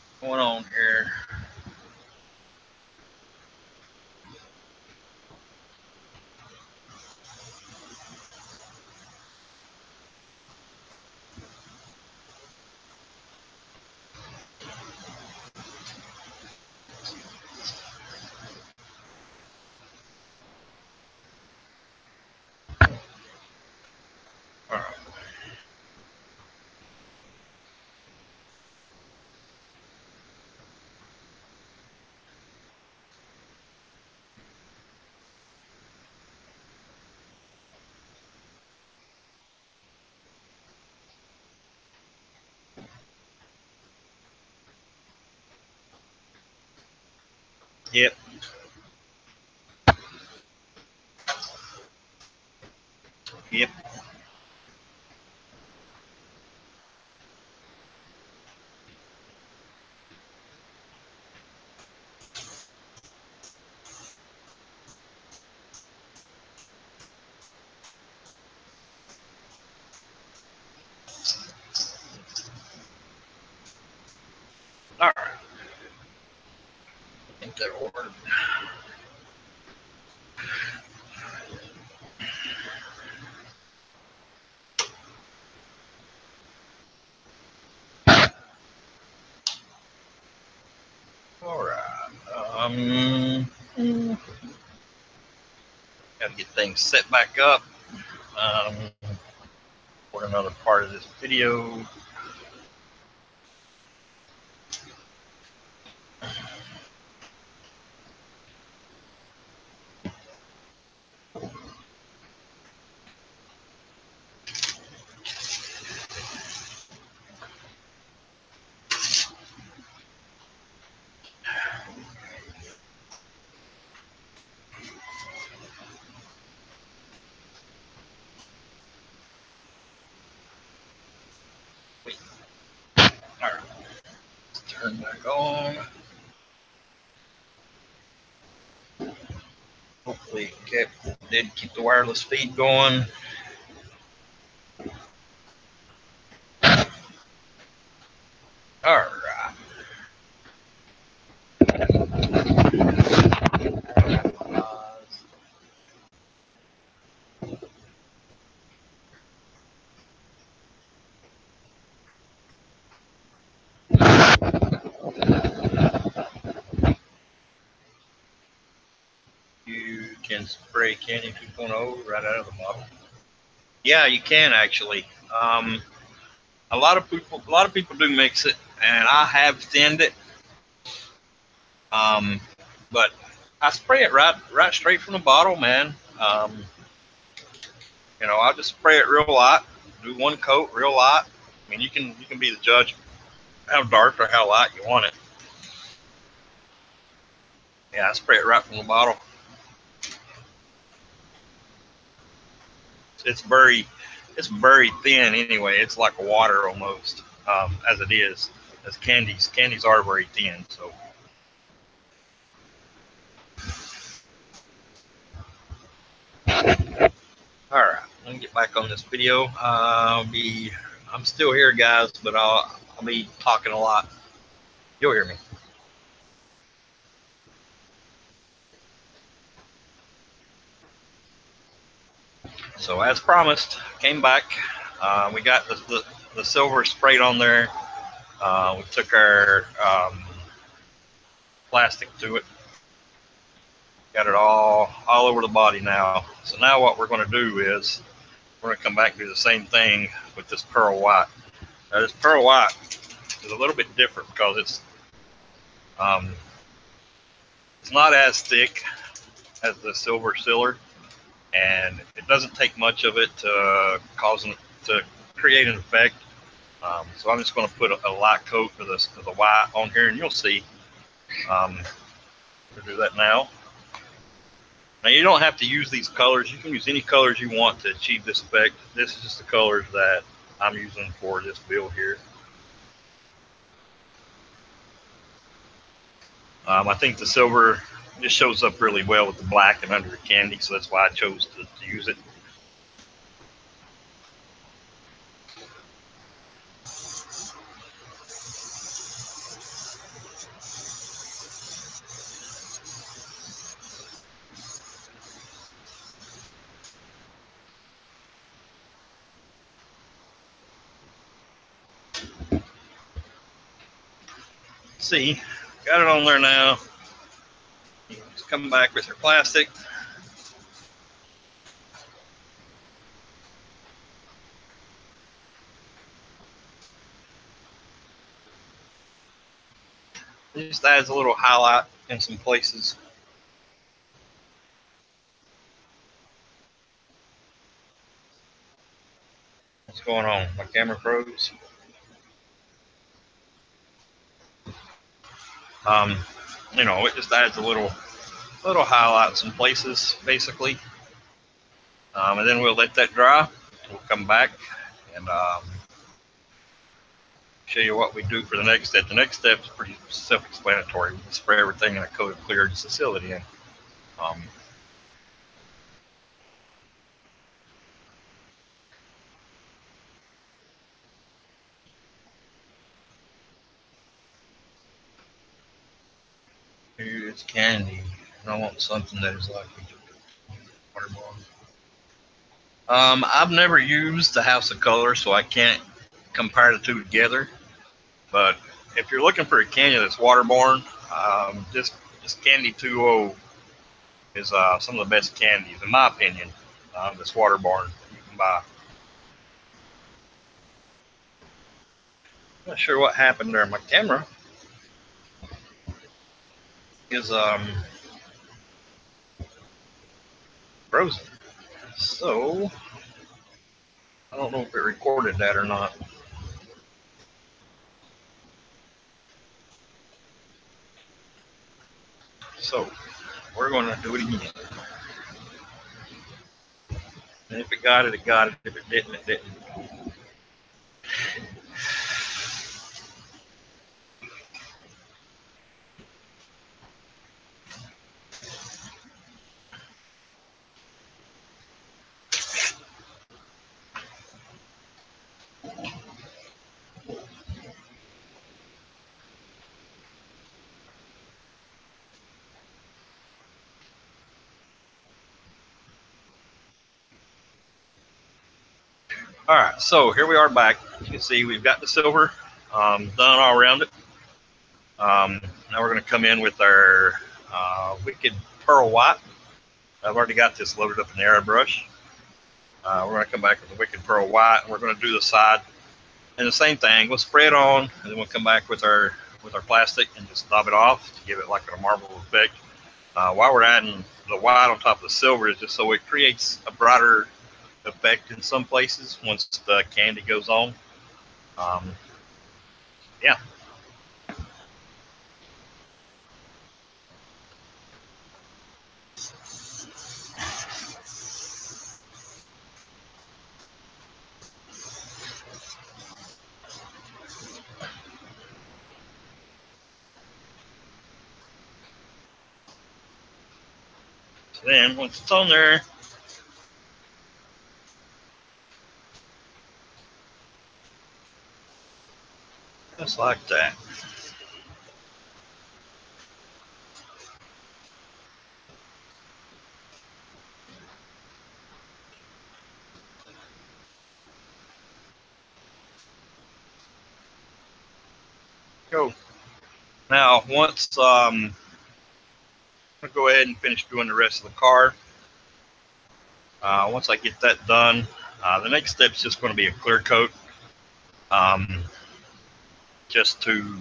What's going on here? All right. Yep. Yep. All right. I think that ordered. Got to get things set back up for another part of this video. All right, let's turn back on. Hopefully, did keep the wireless feed going. All right. You can spray Canyon 2.0 right out of the bottle. Yeah, you can actually. A lot of people do mix it, and I have thinned it. But I spray it right straight from the bottle, man. You know, I'll just spray it real light, do one coat real light. I mean, you can be the judge how dark or how light you want it. Yeah, I spray it right from the bottle. It's very thin anyway. It's like water almost, as it is. As candies are very thin. So. All right, let me get back on this video. I'm still here, guys, but I'll be talking a lot. You'll hear me. So as promised, came back. We got the silver sprayed on there. We took our plastic to it. Got it all over the body now. So now what we're going to do is we're going to come back and do the same thing with this pearl white. Now this pearl white is a little bit different because it's not as thick as the silver sealer, and it doesn't take much of it to create an effect. So I'm just going to put a light coat of the white on here, and you'll see. We'll do that now. Now you don't have to use these colors. You can use any colors you want to achieve this effect. This is just the colors that I'm using for this build here. I think the silver just shows up really well with the black and under the candy, so that's why I chose to use it. See, got it on there now. Just come back with your plastic. It just adds a little highlight in some places. What's going on? My camera froze. You know, it just adds a little highlight in some places, basically. And then we'll let that dry. We'll come back and show you what we do for the next step. The next step is pretty self-explanatory. We spray everything in a coat of clear just to seal it in. It's candy, and I want something that is like waterborne. I've never used the House of Color, so I can't compare the two together. But if you're looking for a candy that's waterborne, just this Candy 2.0 is some of the best candies, in my opinion, this water barn you can buy. Not sure what happened there. My camera is frozen. So I don't know if it recorded that or not. So we're going to do it again. And if it got it, it got it. If it didn't, it didn't. All right, so here we are back. You can see we've got the silver done all around it. Now we're going to come in with our Wicked Pearl White. I've already got this loaded up in the airbrush. We're going to come back with the Wicked Pearl White, and we're going to do the side. And the same thing, we'll spray it on, and then we'll come back with our plastic and just dab it off to give it like a marble effect. While we're adding the white on top of the silver is just so it creates a brighter effect in some places once the candy goes on. Yeah. So then once it's on there, just like that. Go. Now, once I'm gonna go ahead and finish doing the rest of the car. Once I get that done, the next step is just going to be a clear coat, just to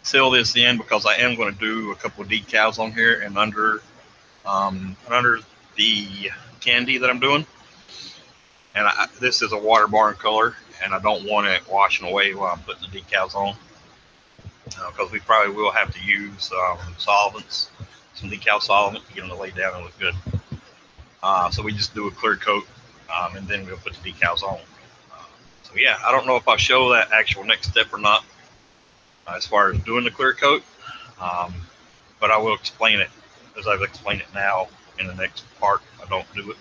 seal this in, because I am going to do a couple of decals on here and under the candy that I'm doing. And this is a water barn color, and I don't want it washing away while I'm putting the decals on, because we probably will have to use solvents, some decal solvent to get them to lay down and look good. So we just do a clear coat, and then we'll put the decals on. So yeah, I don't know if I'll show that actual next step or not, as far as doing the clear coat, but I will explain it as I've explained it now in the next part. I don't do it.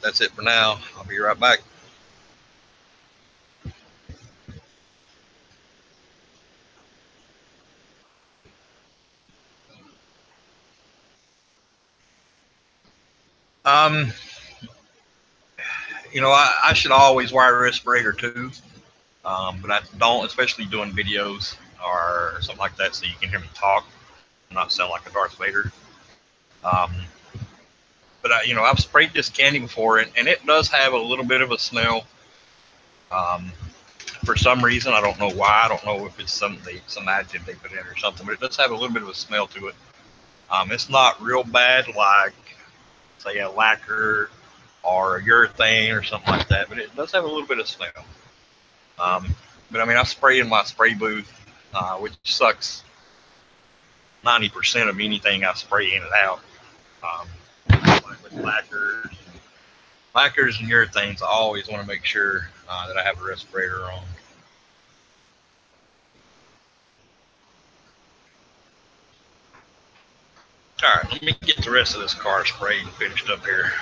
That's it for now. I'll be right back. You know, I should always wear a respirator too, but I don't, especially doing videos or something like that, so you can hear me talk and not sound like a Darth Vader. But you know, I've sprayed this candy before, and it does have a little bit of a smell. For some reason, I don't know why. I don't know if it's some additive they put in or something, but it does have a little bit of a smell to it. It's not real bad like, say, a lacquer or a urethane or something like that, but it does have a little bit of smell. But I mean, I spray in my spray booth, which sucks 90% of anything I spray in and out. Like with lacquers and urethanes, I always want to make sure that I have a respirator on. All right, let me get the rest of this car sprayed and finished up here.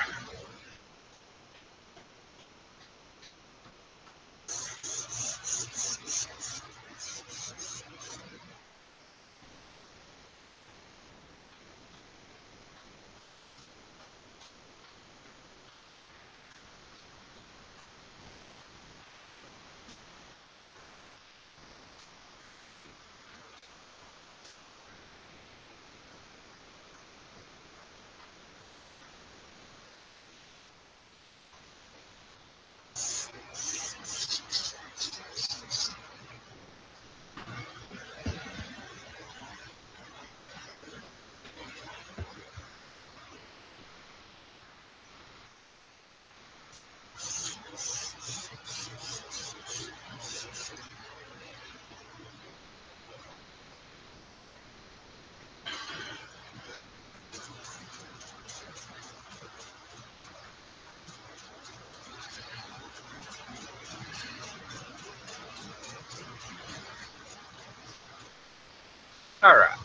All right,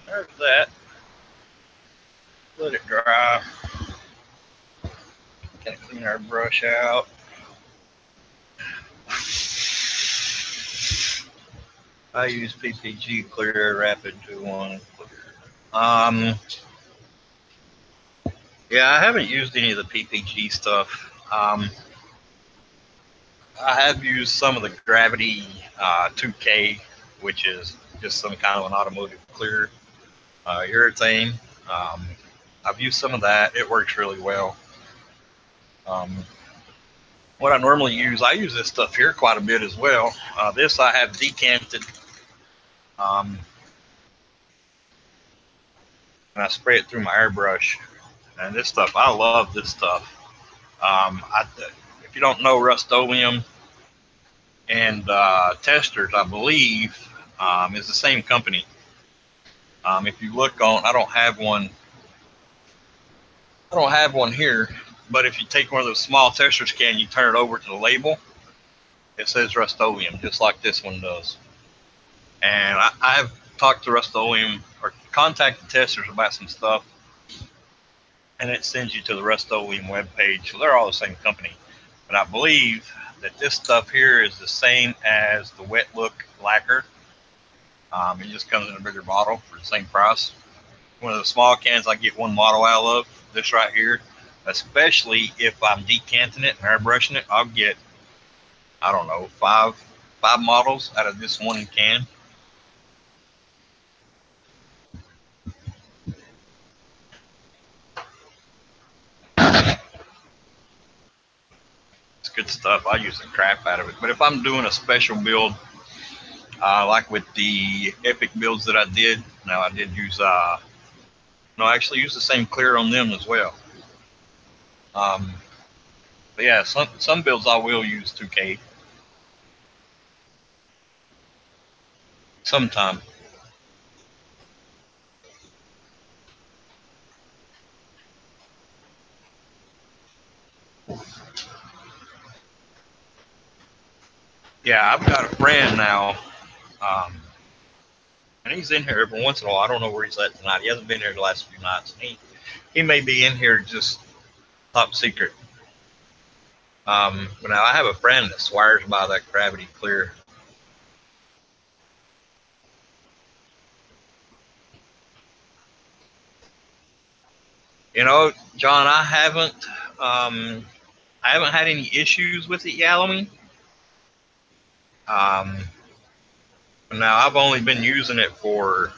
there's that. Let it dry. Gotta clean our brush out. I use PPG Clear Rapid 2-1 Clear. Yeah, I haven't used any of the PPG stuff. I have used some of the Gravity 2K, which is just some kind of an automotive clear urethane. I've used some of that. It works really well. What I normally use, I use this stuff here quite a bit as well. This I have decanted, and I spray it through my airbrush. And this stuff, I love this stuff. If you don't know, Rust-Oleum and Testors, I believe, is the same company. If you look on, I don't have one here, but if you take one of those small Testors can, you turn it over to the label, it says Rust-Oleum, just like this one does. And I've talked to Rust-Oleum or contacted Testors about some stuff, and it sends you to the Rust-Oleum webpage. So they're all the same company. But I believe that this stuff here is the same as the Wet Look lacquer. It just comes in a bigger bottle for the same price. One of the small cans I get one model out of, this right here, especially if I'm decanting it and airbrushing it, I'll get, I don't know, five models out of this one can. It's good stuff. I use the crap out of it. But if I'm doing a special build, like with the epic builds that I did, now I did use, I actually use the same clear on them as well. But yeah, some builds I will use 2K. Sometime. Yeah, I've got a friend now, and he's in here every once in a while. I don't know where he's at tonight. He hasn't been here the last few nights. He may be in here just top secret. But now I have a friend that swears by that Gravity Clear. You know, John, I haven't had any issues with it yet. Now I've only been using it for,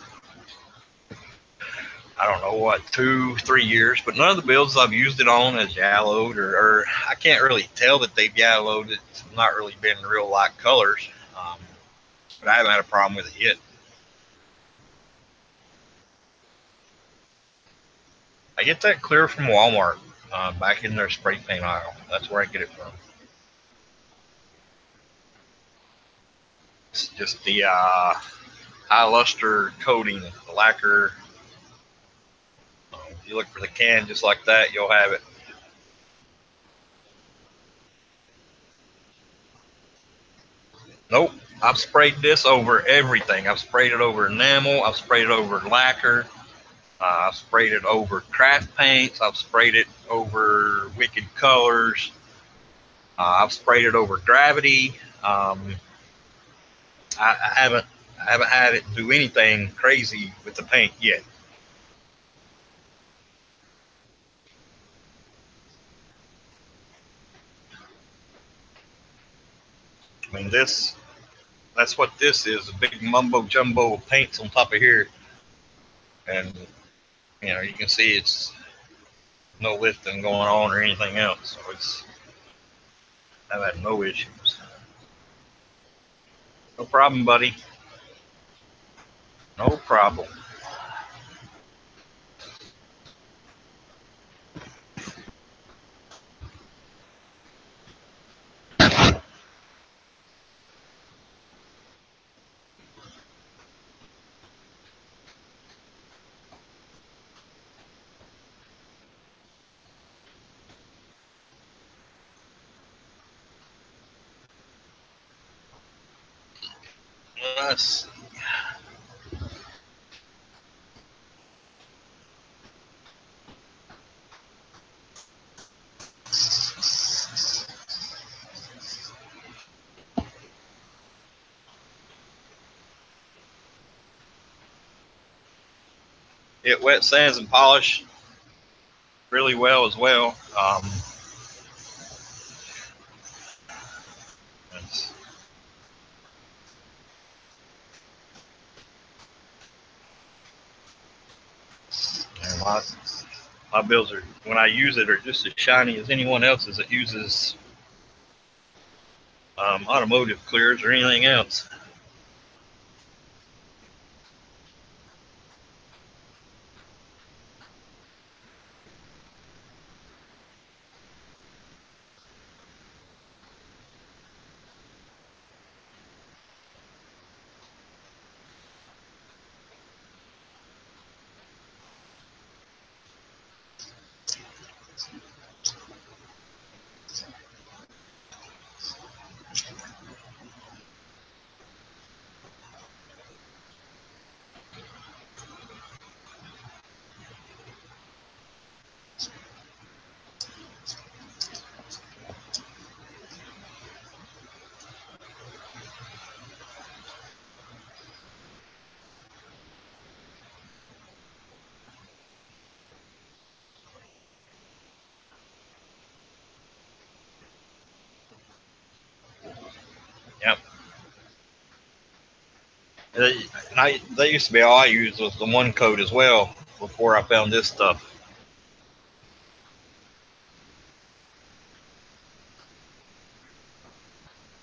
I don't know what, 2-3 years, but none of the builds I've used it on has yellowed, or I can't really tell that they've yellowed. It's not really been real light colors, but I haven't had a problem with it yet. I get that clear from Walmart, back in their spray paint aisle. That's where I get it from. It's just the high luster coating, the lacquer. If you look for the can just like that, you'll have it. Nope. I've sprayed this over everything. I've sprayed it over enamel. I've sprayed it over lacquer. I've sprayed it over craft paints. I've sprayed it over Wicked Colors. I've sprayed it over Gravity. I haven't had it do anything crazy with the paint yet. I mean, that's what this is, a big mumbo jumbo of paints on top of here. And, you can see it's no lifting going on or anything else. So I've had no issues. No problem, buddy. No problem. Let's see. it wet sands and polish really well as well. And my bills are, when I use it, are just as shiny as anyone else's that uses automotive clears or anything else. Yep. That used to be all I used was the one coat as well before I found this stuff.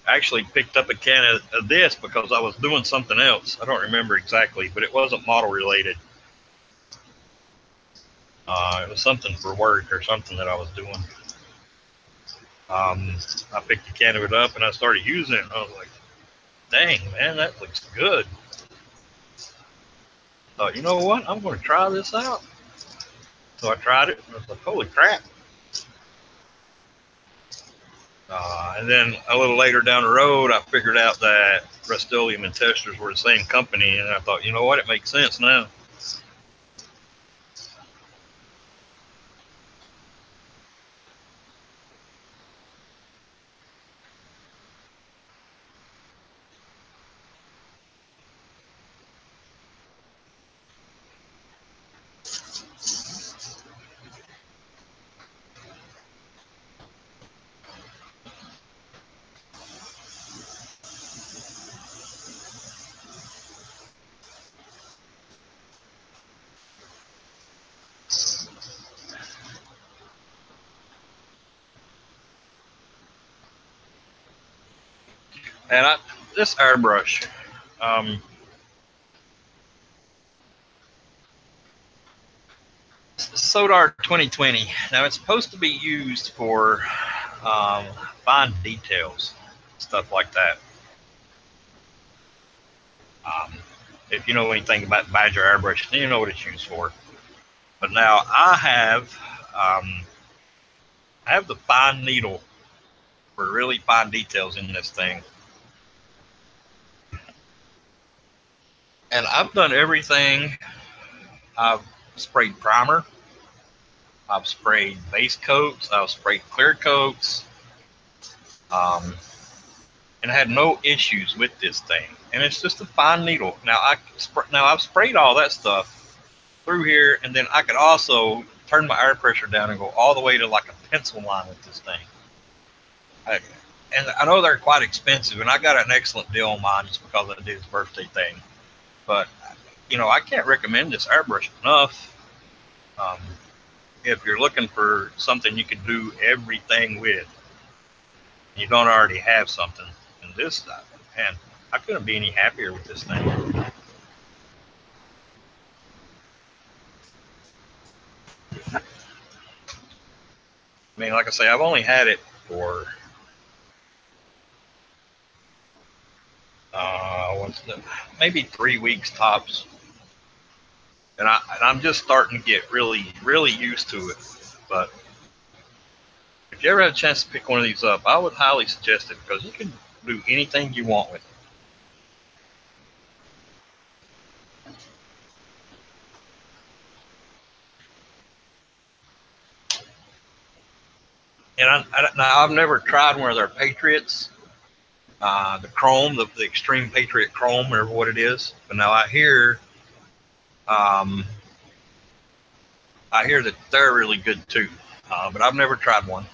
I actually picked up a can of this because I was doing something else. I don't remember exactly, but it wasn't model related. It was something for work or something that I was doing. I picked a can of it up and I started using it, and I was like, dang, man, that looks good. Thought, you know what? I'm going to try this out. So I tried it and I was like, holy crap. And then a little later down the road, I figured out that Rust-Oleum and Testors were the same company. And I thought, you know what? It makes sense now. And this airbrush, Sodar 2020. Now it's supposed to be used for fine details, stuff like that. If you know anything about Badger airbrush, then you know what it's used for. But now I have the fine needle for really fine details in this thing. And I've done everything. I've sprayed primer. I've sprayed base coats. I've sprayed clear coats. And I had no issues with this thing. And it's just a fine needle. Now I've sprayed all that stuff through here, and then I could also turn my air pressure down and go all the way to like a pencil line with this thing. And I know they're quite expensive, and I got an excellent deal on mine just because I did his birthday thing. But you know, I can't recommend this airbrush enough. If you're looking for something you can do everything with, you don't already have something. And this, man, I couldn't be any happier with this thing. I mean, like I say, I've only had it for maybe 3 weeks tops, and I'm just starting to get really, really used to it. But if you ever have a chance to pick one of these up, I would highly suggest it because you can do anything you want with it. And now I've never tried one of their Patriots, the Chrome, the Extreme Patriot Chrome, or what it is. But now I hear I hear that they're really good too, but I've never tried one.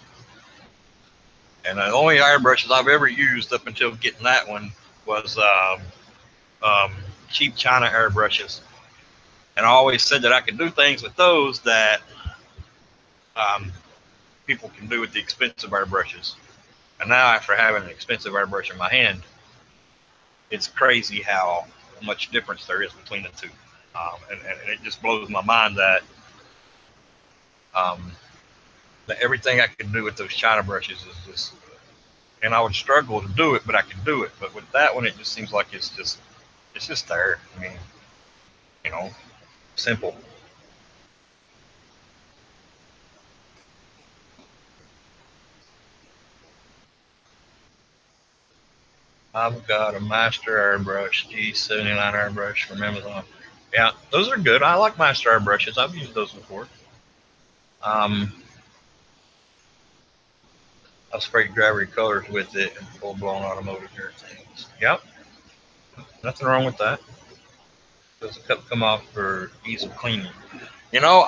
And the only airbrushes I've ever used up until getting that one was um, cheap China airbrushes. And I always said that I could do things with those that um, people can do with the expensive airbrushes. And now, after having an expensive airbrush in my hand, it's crazy how much difference there is between the two. And it just blows my mind um, that everything I can do with those China brushes is just, and I would struggle to do it, but I can do it. But with that one, it just seems like it's just there. I mean, you know, simple. I've got a Master airbrush, G79 airbrush from Amazon. Yeah, those are good. I like Master airbrushes. I've used those before. Um, I've sprayed gravity colors with it and full blown automotive dirt things. Yep, nothing wrong with that. Does the cup come off for ease of cleaning? You know,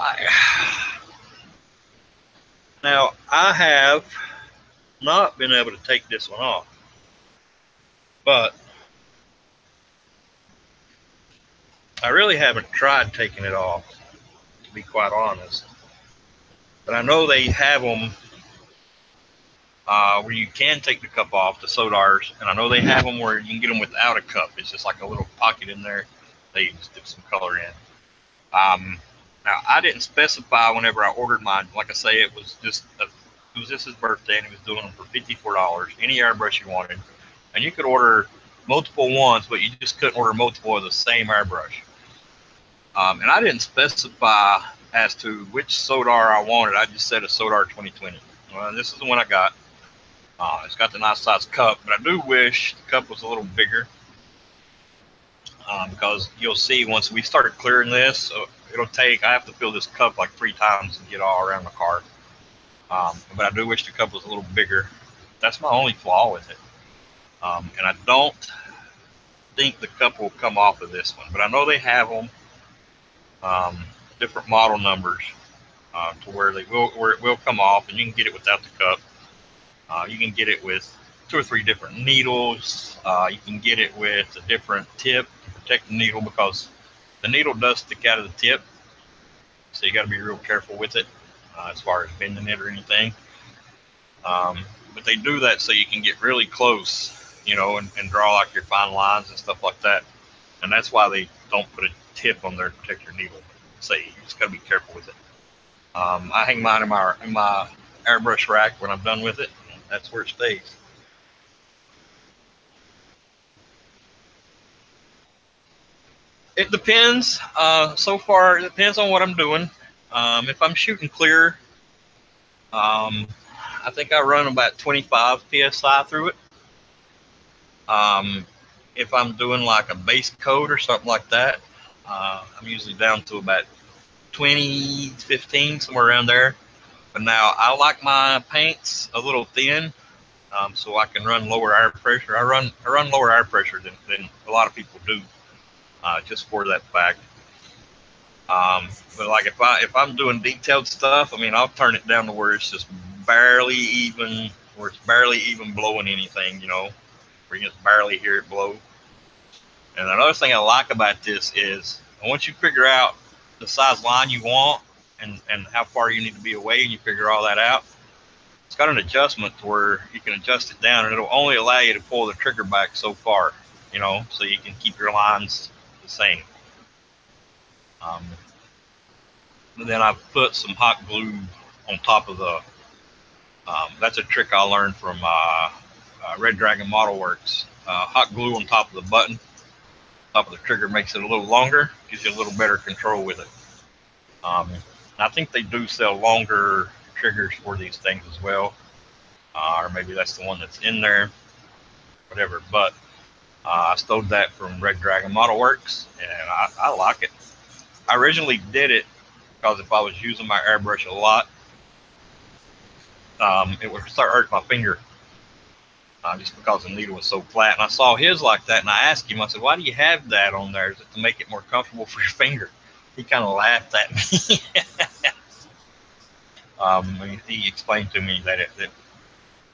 now I have not been able to take this one off, but I really haven't tried taking it off, to be quite honest. But I know they have them where you can take the cup off, the Sodars, and I know they have them where you can get them without a cup. It's just like a little pocket in there. They just dip some color in. Now I didn't specify whenever I ordered mine. Like I say, it was just his birthday, and he was doing them for $54. Any airbrush you wanted, and you could order multiple ones, but you just couldn't order multiple of the same airbrush. And I didn't specify as to which Sodar I wanted. I just said a Sodar 2020. Well, this is the one I got. It's got the nice size cup, but I do wish the cup was a little bigger because you'll see once we start clearing this, I have to fill this cup like 3 times and get all around the car. But I do wish the cup was a little bigger. That's my only flaw with it. And I don't think the cup will come off of this one, but I know they have them, um, different model numbers to where it will come off, and you can get it without the cup. You can get it with 2 or 3 different needles. You can get it with a different tip to protect the needle because the needle does stick out of the tip. So you got to be real careful with it as far as bending it or anything. But they do that so you can get really close, and draw like your fine lines and stuff like that. And that's why they don't put a tip on there to protect your needle. So you just got to be careful with it. I hang mine in my airbrush rack when I'm done with it. That's where it stays. It depends. So far, it depends on what I'm doing. If I'm shooting clear, um, I think I run about 25 psi through it. If I'm doing like a base coat or something like that, I'm usually down to about 20, 15, somewhere around there. But now I like my paints a little thin, so I can run lower air pressure. I run lower air pressure than a lot of people do, just for that fact. But like if I'm doing detailed stuff, I mean I'll turn it down to where it's just where it's barely even blowing anything, where you just barely hear it blow. And another thing I like about this is once you figure out the size line you want and how far you need to be away, and you figure all that out, it's got an adjustment to where you can adjust it down, and it'll only allow you to pull the trigger back so far, so you can keep your lines the same. And then I've put some hot glue on top of the. That's a trick I learned from Red Dragon Model Works. Hot glue on top of the button, top of the trigger, makes it a little longer, gives you a little better control with it. I think they do sell longer triggers for these things as well, or maybe that's the one that's in there, whatever. But I stole that from Red Dragon Model Works, and I like it. I originally did it because if I was using my airbrush a lot, it would start hurting my finger, just because the needle was so flat. And I saw his like that, and I asked him, I said, why do you have that on there? Is it to make it more comfortable for your finger? He kind of laughed at me. He explained to me that it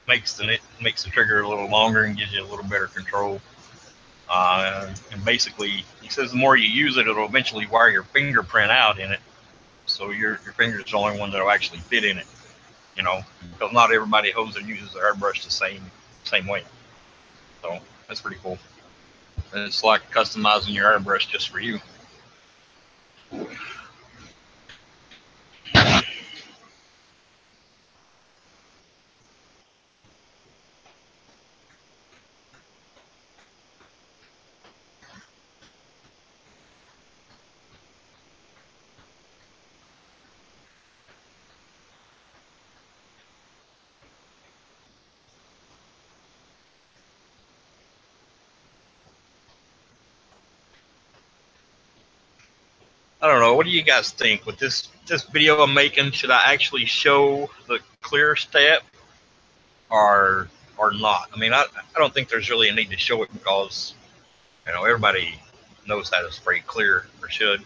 makes the trigger a little longer and gives you a little better control. And basically, he says the more you use it, it'll eventually wear your fingerprint out in it. So your finger is the only one that'll actually fit in it. You know, because not everybody holds or uses their airbrush the same way. So that's pretty cool. And it's like customizing your airbrush just for you. I don't know. What do you guys think with this video I'm making? Should I actually show the clear step or not? I mean, I don't think there's really a need to show it because everybody knows how to spray clear or should.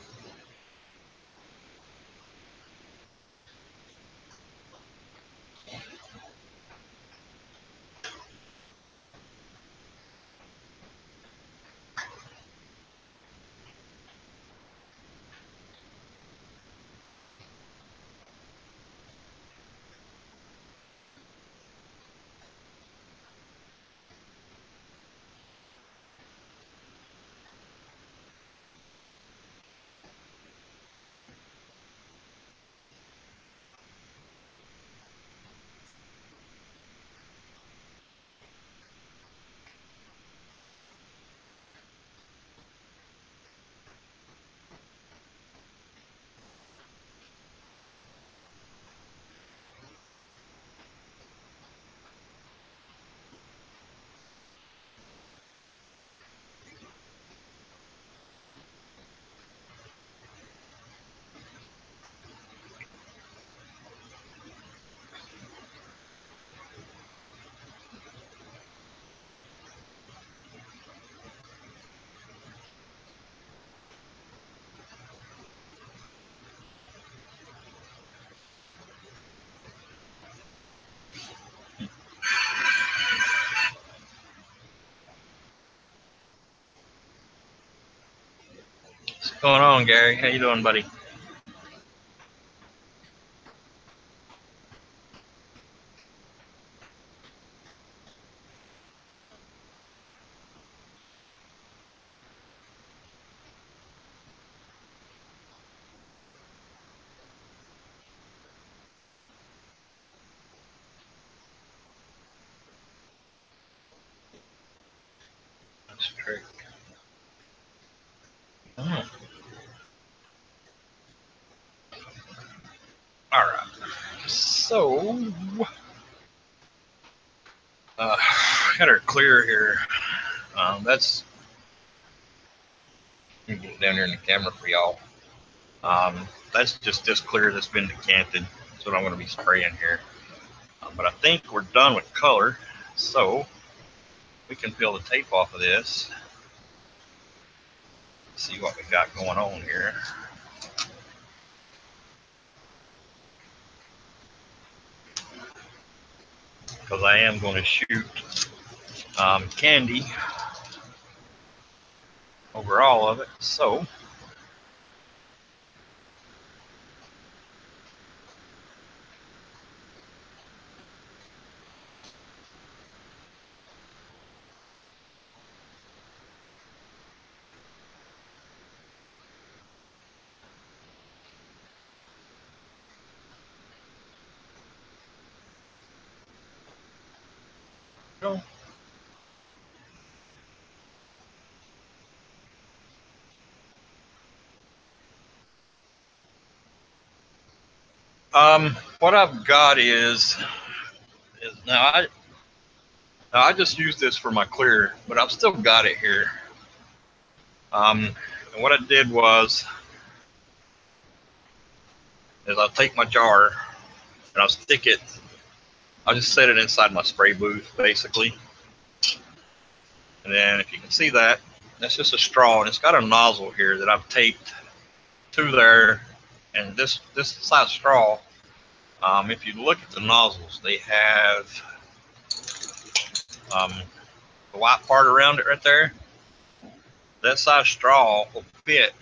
What's going on, Gary? How you doing, buddy? That's great. Oh, all right. So, got her clear here. That's let me get down here in the camera for y'all. That's just this clear that's been decanted. That's what I'm going to be spraying here. But I think we're done with color, so we can peel the tape off of this. See what we got going on here. Because I am going to shoot candy over all of it. So go. What I've got is now I just use this for my clear, but I've still got it here. And what I did was is I'll take my jar and I'll stick it. I'll just set it inside my spray booth, basically. And then if you can see that, that's just a straw, and it's got a nozzle here that I've taped to there. And this size straw If you look at the nozzles, they have the white part around it right there. That size straw will fit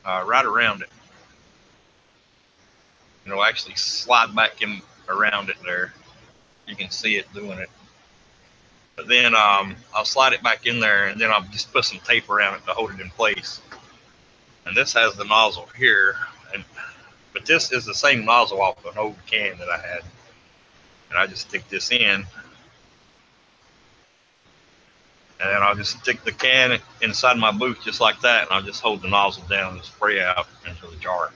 right around it. It'll actually slide back in around it there. You can see it doing it. But then I'll slide it back in there, and then I'll just put some tape around it to hold it in place. And this has the nozzle here, but this is the same nozzle off an old can that I had. And I just stick this in, and then I'll just stick the can inside my booth just like that, and I'll just hold the nozzle down and spray out into the jar.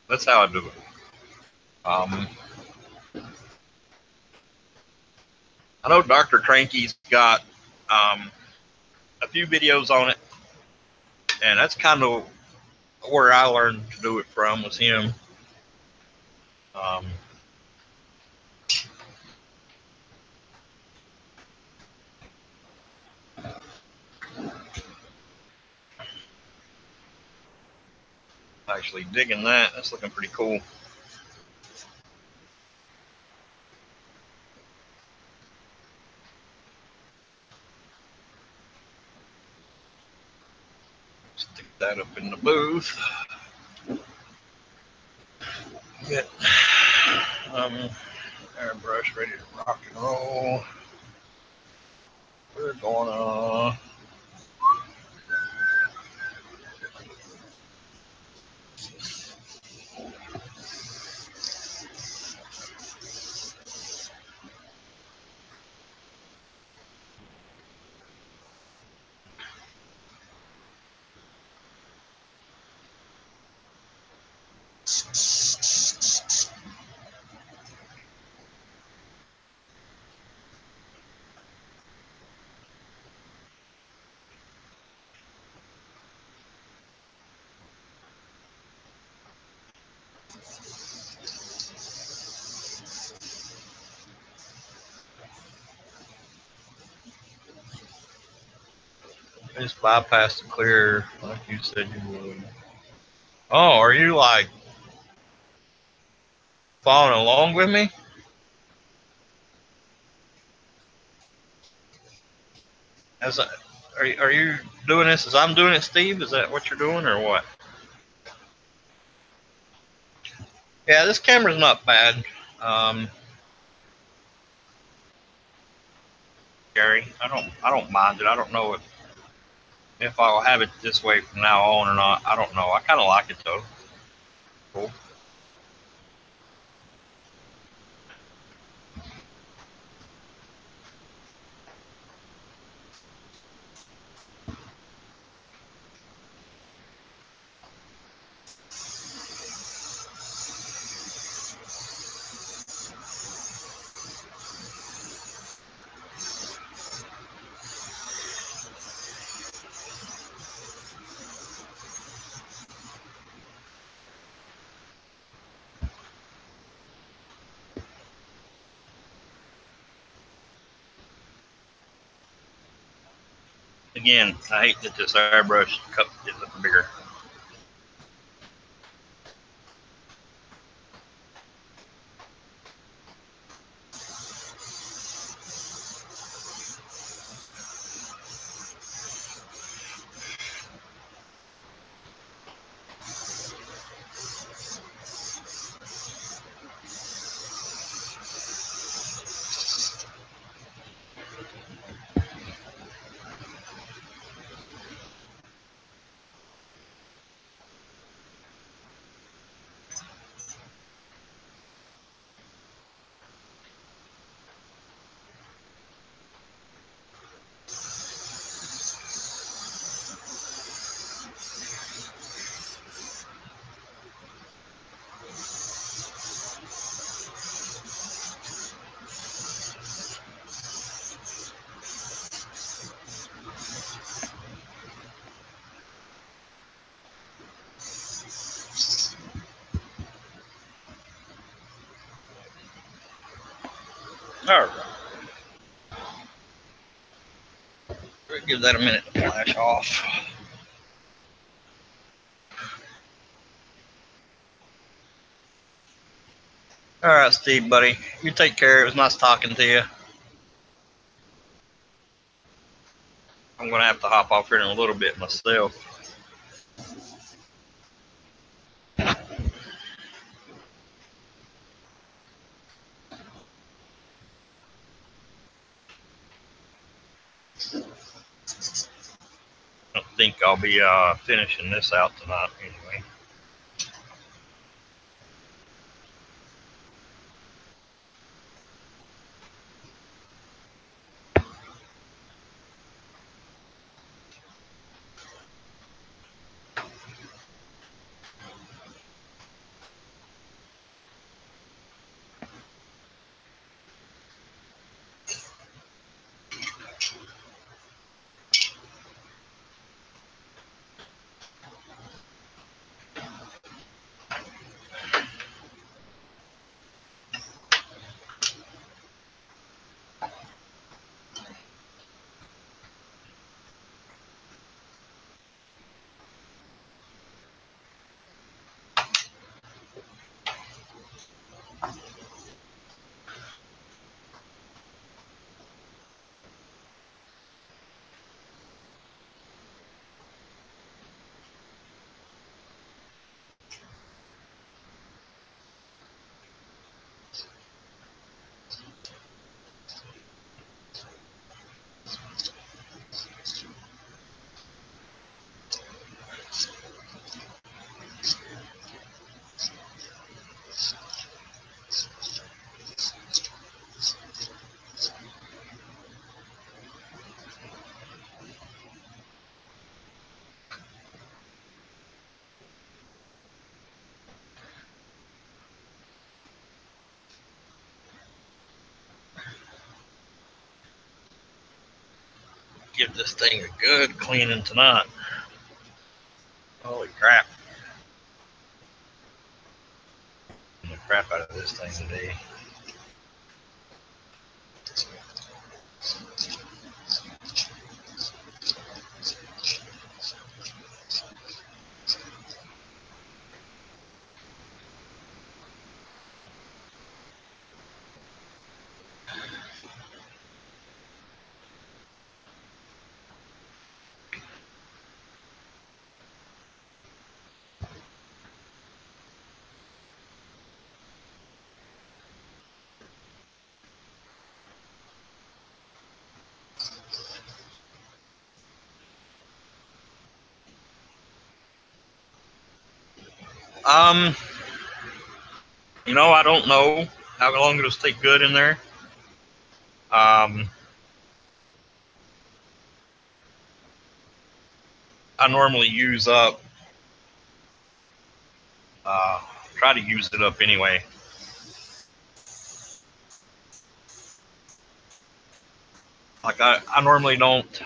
That's how I do it. I know Dr. Tranky's got a few videos on it, and that's kind of where I learned to do it from, was him. Actually digging that. That's looking pretty cool. Stick that up in the booth. Get airbrush ready to rock and roll. We're gonna just bypass the clear like you said you would. Oh, are you like following along with me? Are you doing this as I'm doing it, Steve? Is that what you're doing, or what? Yeah, this camera's not bad. Gary, I don't mind it. I don't know if I'll have it this way from now on or not. I don't know. I kind of like it though. Cool. Again, I hate that this airbrush cup is bigger. All right. Give that a minute to flash off. All right, Steve, buddy. You take care. It was nice talking to you. I'm going to have to hop off here in a little bit myself. I don't think I'll be finishing this out tonight anyway. Give this thing a good cleaning tonight. Holy crap. The crap out of this thing today. You know, I don't know how long it'll stay good in there. I normally use up, try to use it up anyway. Like I normally don't,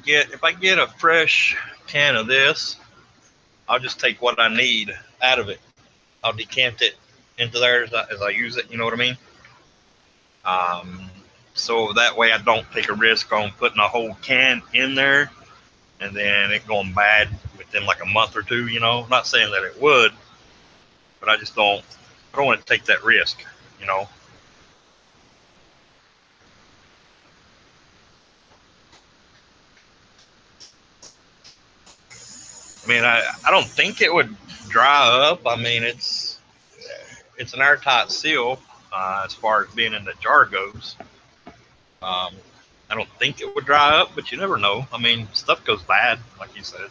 if I get a fresh can of this, I'll just take what I need out of it. I'll decant it into there as I use it. You know what I mean? So that way I don't take a risk on putting a whole can in there and then it going bad within like a month or two. You know, I'm not saying that it would, but I just don't. I don't want to take that risk. You know. I mean, I don't think it would dry up. I mean, it's an airtight seal as far as being in the jar goes. I don't think it would dry up, but you never know. I mean, stuff goes bad, like you said.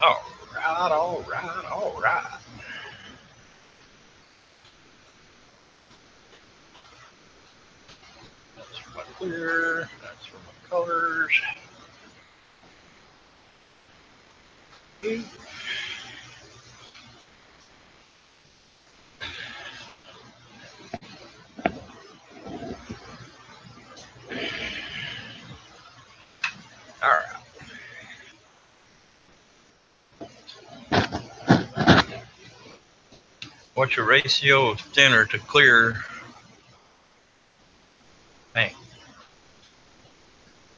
All right, all right, all right. That's for my clear. That's for my colors. All right. What's your ratio of thinner to clear paint?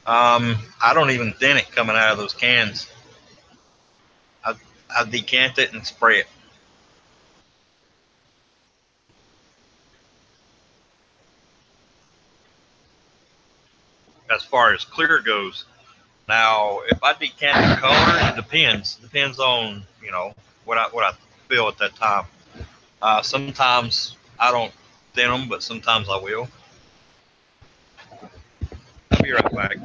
I don't even thin it coming out of those cans. I decant it and spray it. As far as clear goes. Now, if I decant the color, it depends on what I feel at that time. Sometimes I don't thin them, but sometimes I will. I'll be right back.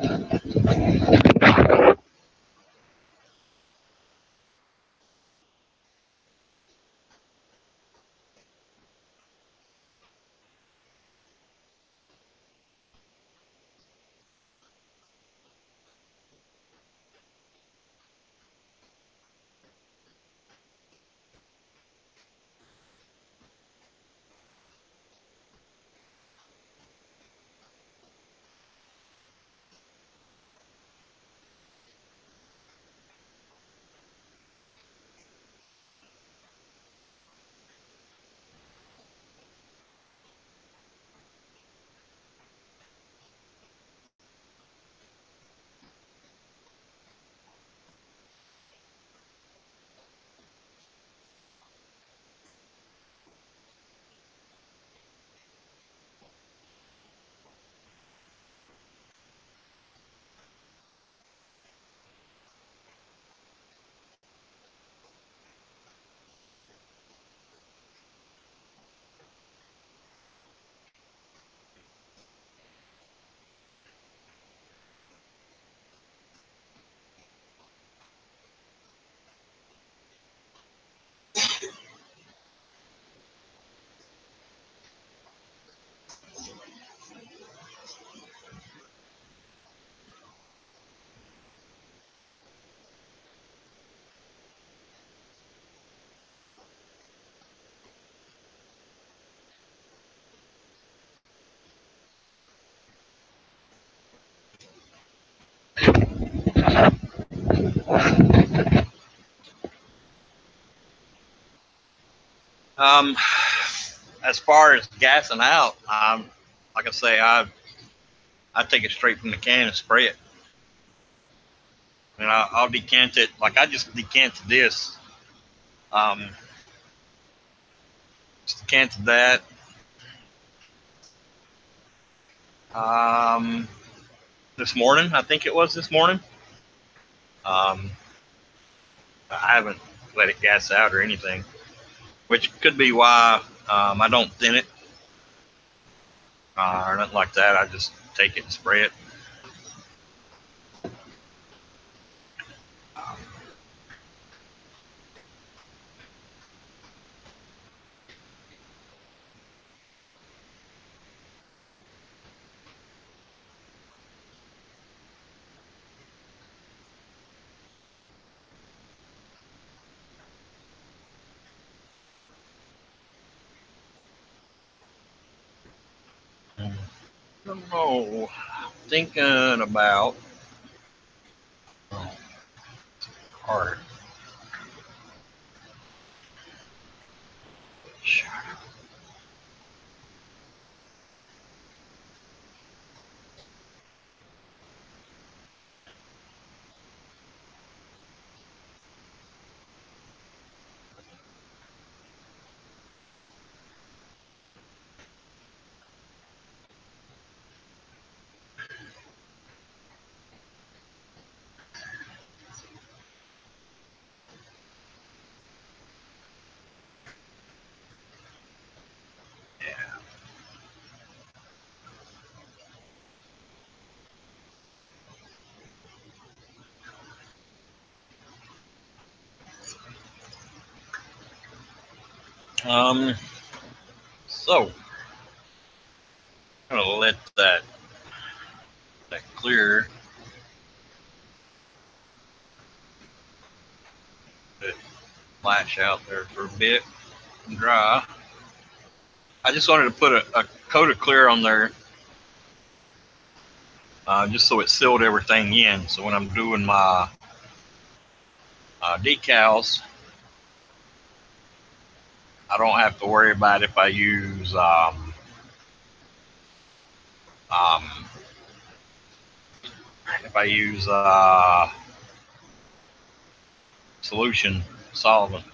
Um, as far as gassing out, like I say, I take it straight from the can and spray it. And I'll decant it like I just decanted this. Just decanted that. Um, this morning, I think it was this morning. Um, I haven't let it gas out or anything, which could be why I don't thin it or nothing like that. I just take it and spray it. I don't know. Thinking about hard. So I'm gonna let that clear. Flash out there for a bit and dry. I just wanted to put a coat of clear on there, just so it sealed everything in. So when I'm doing my decals, I don't have to worry about if I use solution solvent,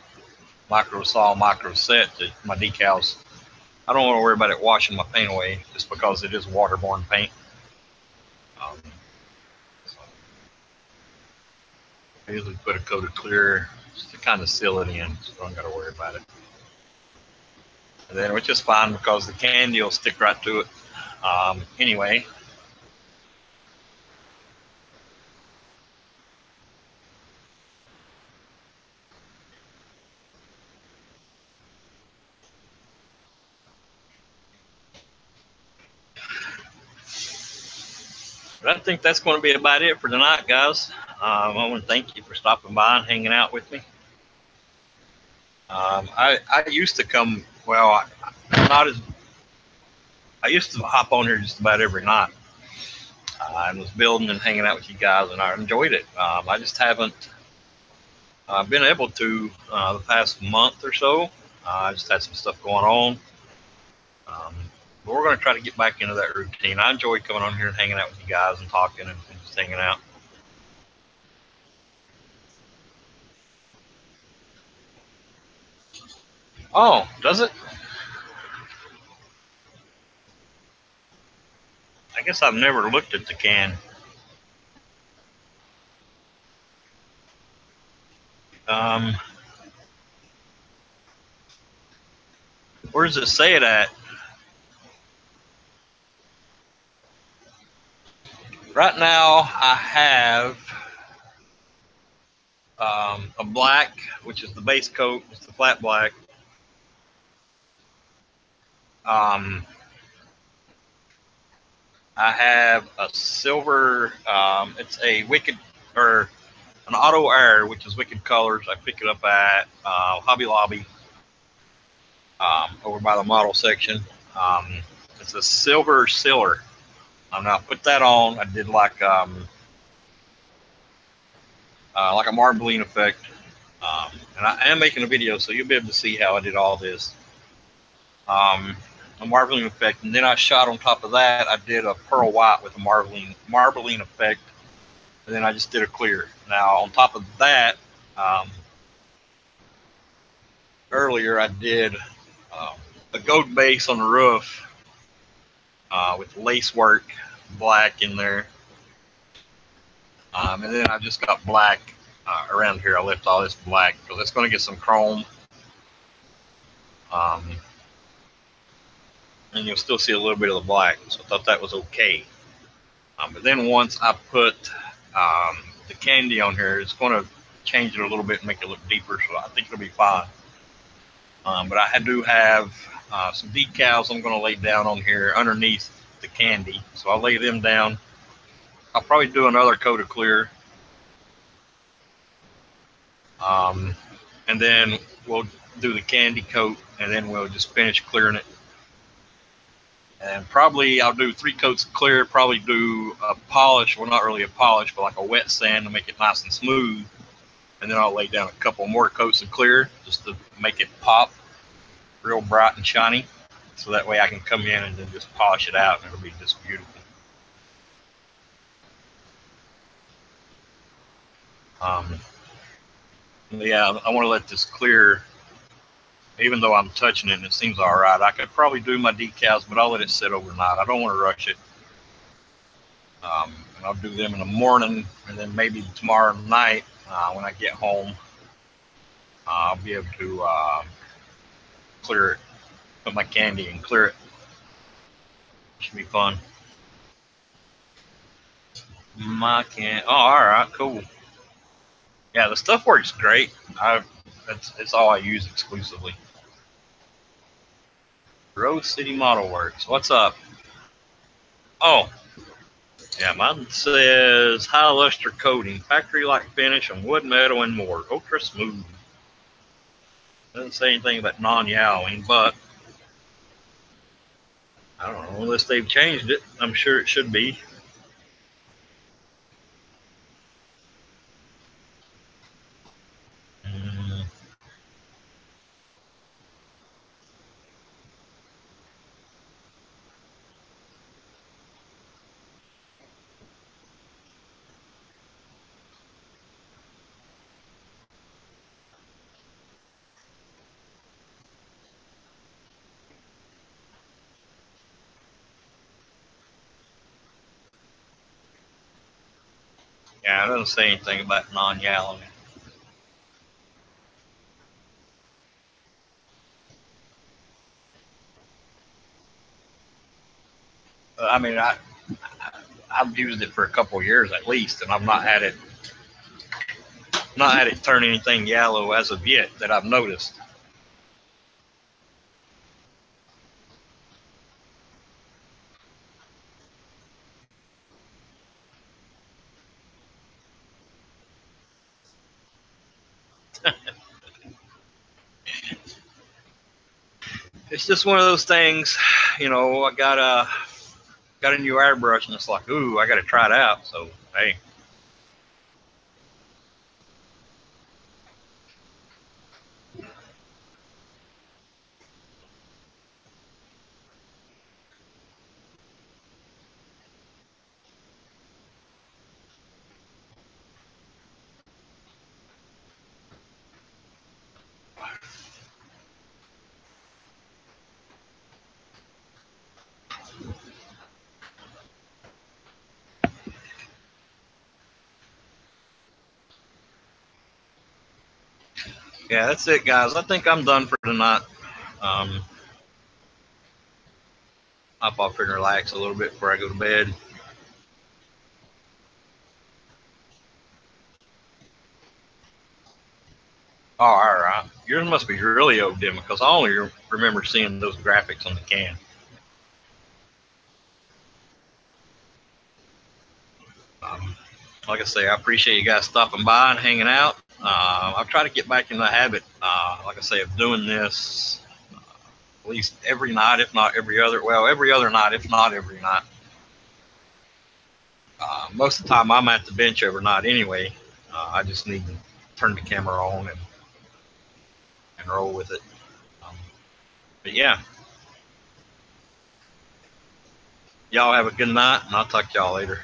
microsol, microset to my decals. I don't want to worry about it washing my paint away just because it is waterborne paint. So I usually put a coat of clear just to kind of seal it in, so I don't got to worry about it. And then which is fine because the candy will stick right to it anyway. But I think that's going to be about it for tonight, guys. I want to thank you for stopping by and hanging out with me. I used to come, well, not as, I used to hop on here just about every night. I was building and hanging out with you guys, and I enjoyed it. I just haven't been able to the past month or so. I just had some stuff going on. But we're going to try to get back into that routine. I enjoy coming on here and hanging out with you guys and talking and just hanging out. Oh, does it? I guess I've never looked at the can. Where does it say it at? Right now, I have a black, which is the base coat. It's the flat black. I have a silver. It's a Wicked or an Auto Air, which is Wicked Colors. I pick it up at Hobby Lobby over by the model section. It's a silver sealer. Now I put that on. I did like a marbling effect. And I am making a video, so you'll be able to see how I did all this. A marbling effect, and then I shot on top of that. I did a pearl white with a marbling effect, and then I just did a clear. Now on top of that, earlier I did a gold base on the roof with lace work, black in there, and then I just got black around here. I left all this black because it's going to get some chrome. And you'll still see a little bit of the black, so I thought that was okay. But then once I put the candy on here, it's going to change it a little bit and make it look deeper, so I think it'll be fine. But I do have some decals I'm going to lay down on here underneath the candy, so I'll lay them down. I'll probably do another coat of clear, and then we'll do the candy coat, and then we'll just finish clearing it. And probably I'll do 3 coats of clear, probably do a polish, well, not really a polish, but like a wet sand to make it nice and smooth. And then I'll lay down a couple more coats of clear just to make it pop real bright and shiny. So that way I can come in and then just polish it out and it'll be just beautiful. Yeah, I want to let this clear, even though I'm touching it and it seems all right. I could probably do my decals, but I'll let it sit overnight. I don't want to rush it. And I'll do them in the morning, and then maybe tomorrow night when I get home, I'll be able to clear it, put my candy and clear it. Should be fun. My can. Oh, all right, cool. Yeah, the stuff works great. It's all I use exclusively. Rose City Model Works. What's up? Oh, yeah, mine says high luster coating, factory like finish on wood, metal, and more. Ultra smooth. Doesn't say anything about non-yellowing, but I don't know, unless they've changed it. I'm sure it should be. Mm. Yeah, it doesn't say anything about non-yellowing. I mean, I've used it for a couple of years at least, and I've not had it turn anything yellow as of yet that I've noticed. It's just one of those things, you know. I got a new airbrush, and it's like, ooh, I got to try it out. So hey. Yeah, that's it, guys. I think I'm done for tonight. Um, Hop off and relax a little bit before I go to bed. Oh, all right. Yours must be really old, dim, because I only remember seeing those graphics on the can. Um, like I say, I appreciate you guys stopping by and hanging out. I've tried to get back in the habit, like I say, of doing this at least every night, if not every other. Well, every other night, if not every night. Most of the time, I'm at the bench overnight anyway. I just need to turn the camera on and roll with it. Um, but yeah, y'all have a good night, and I'll talk to y'all later.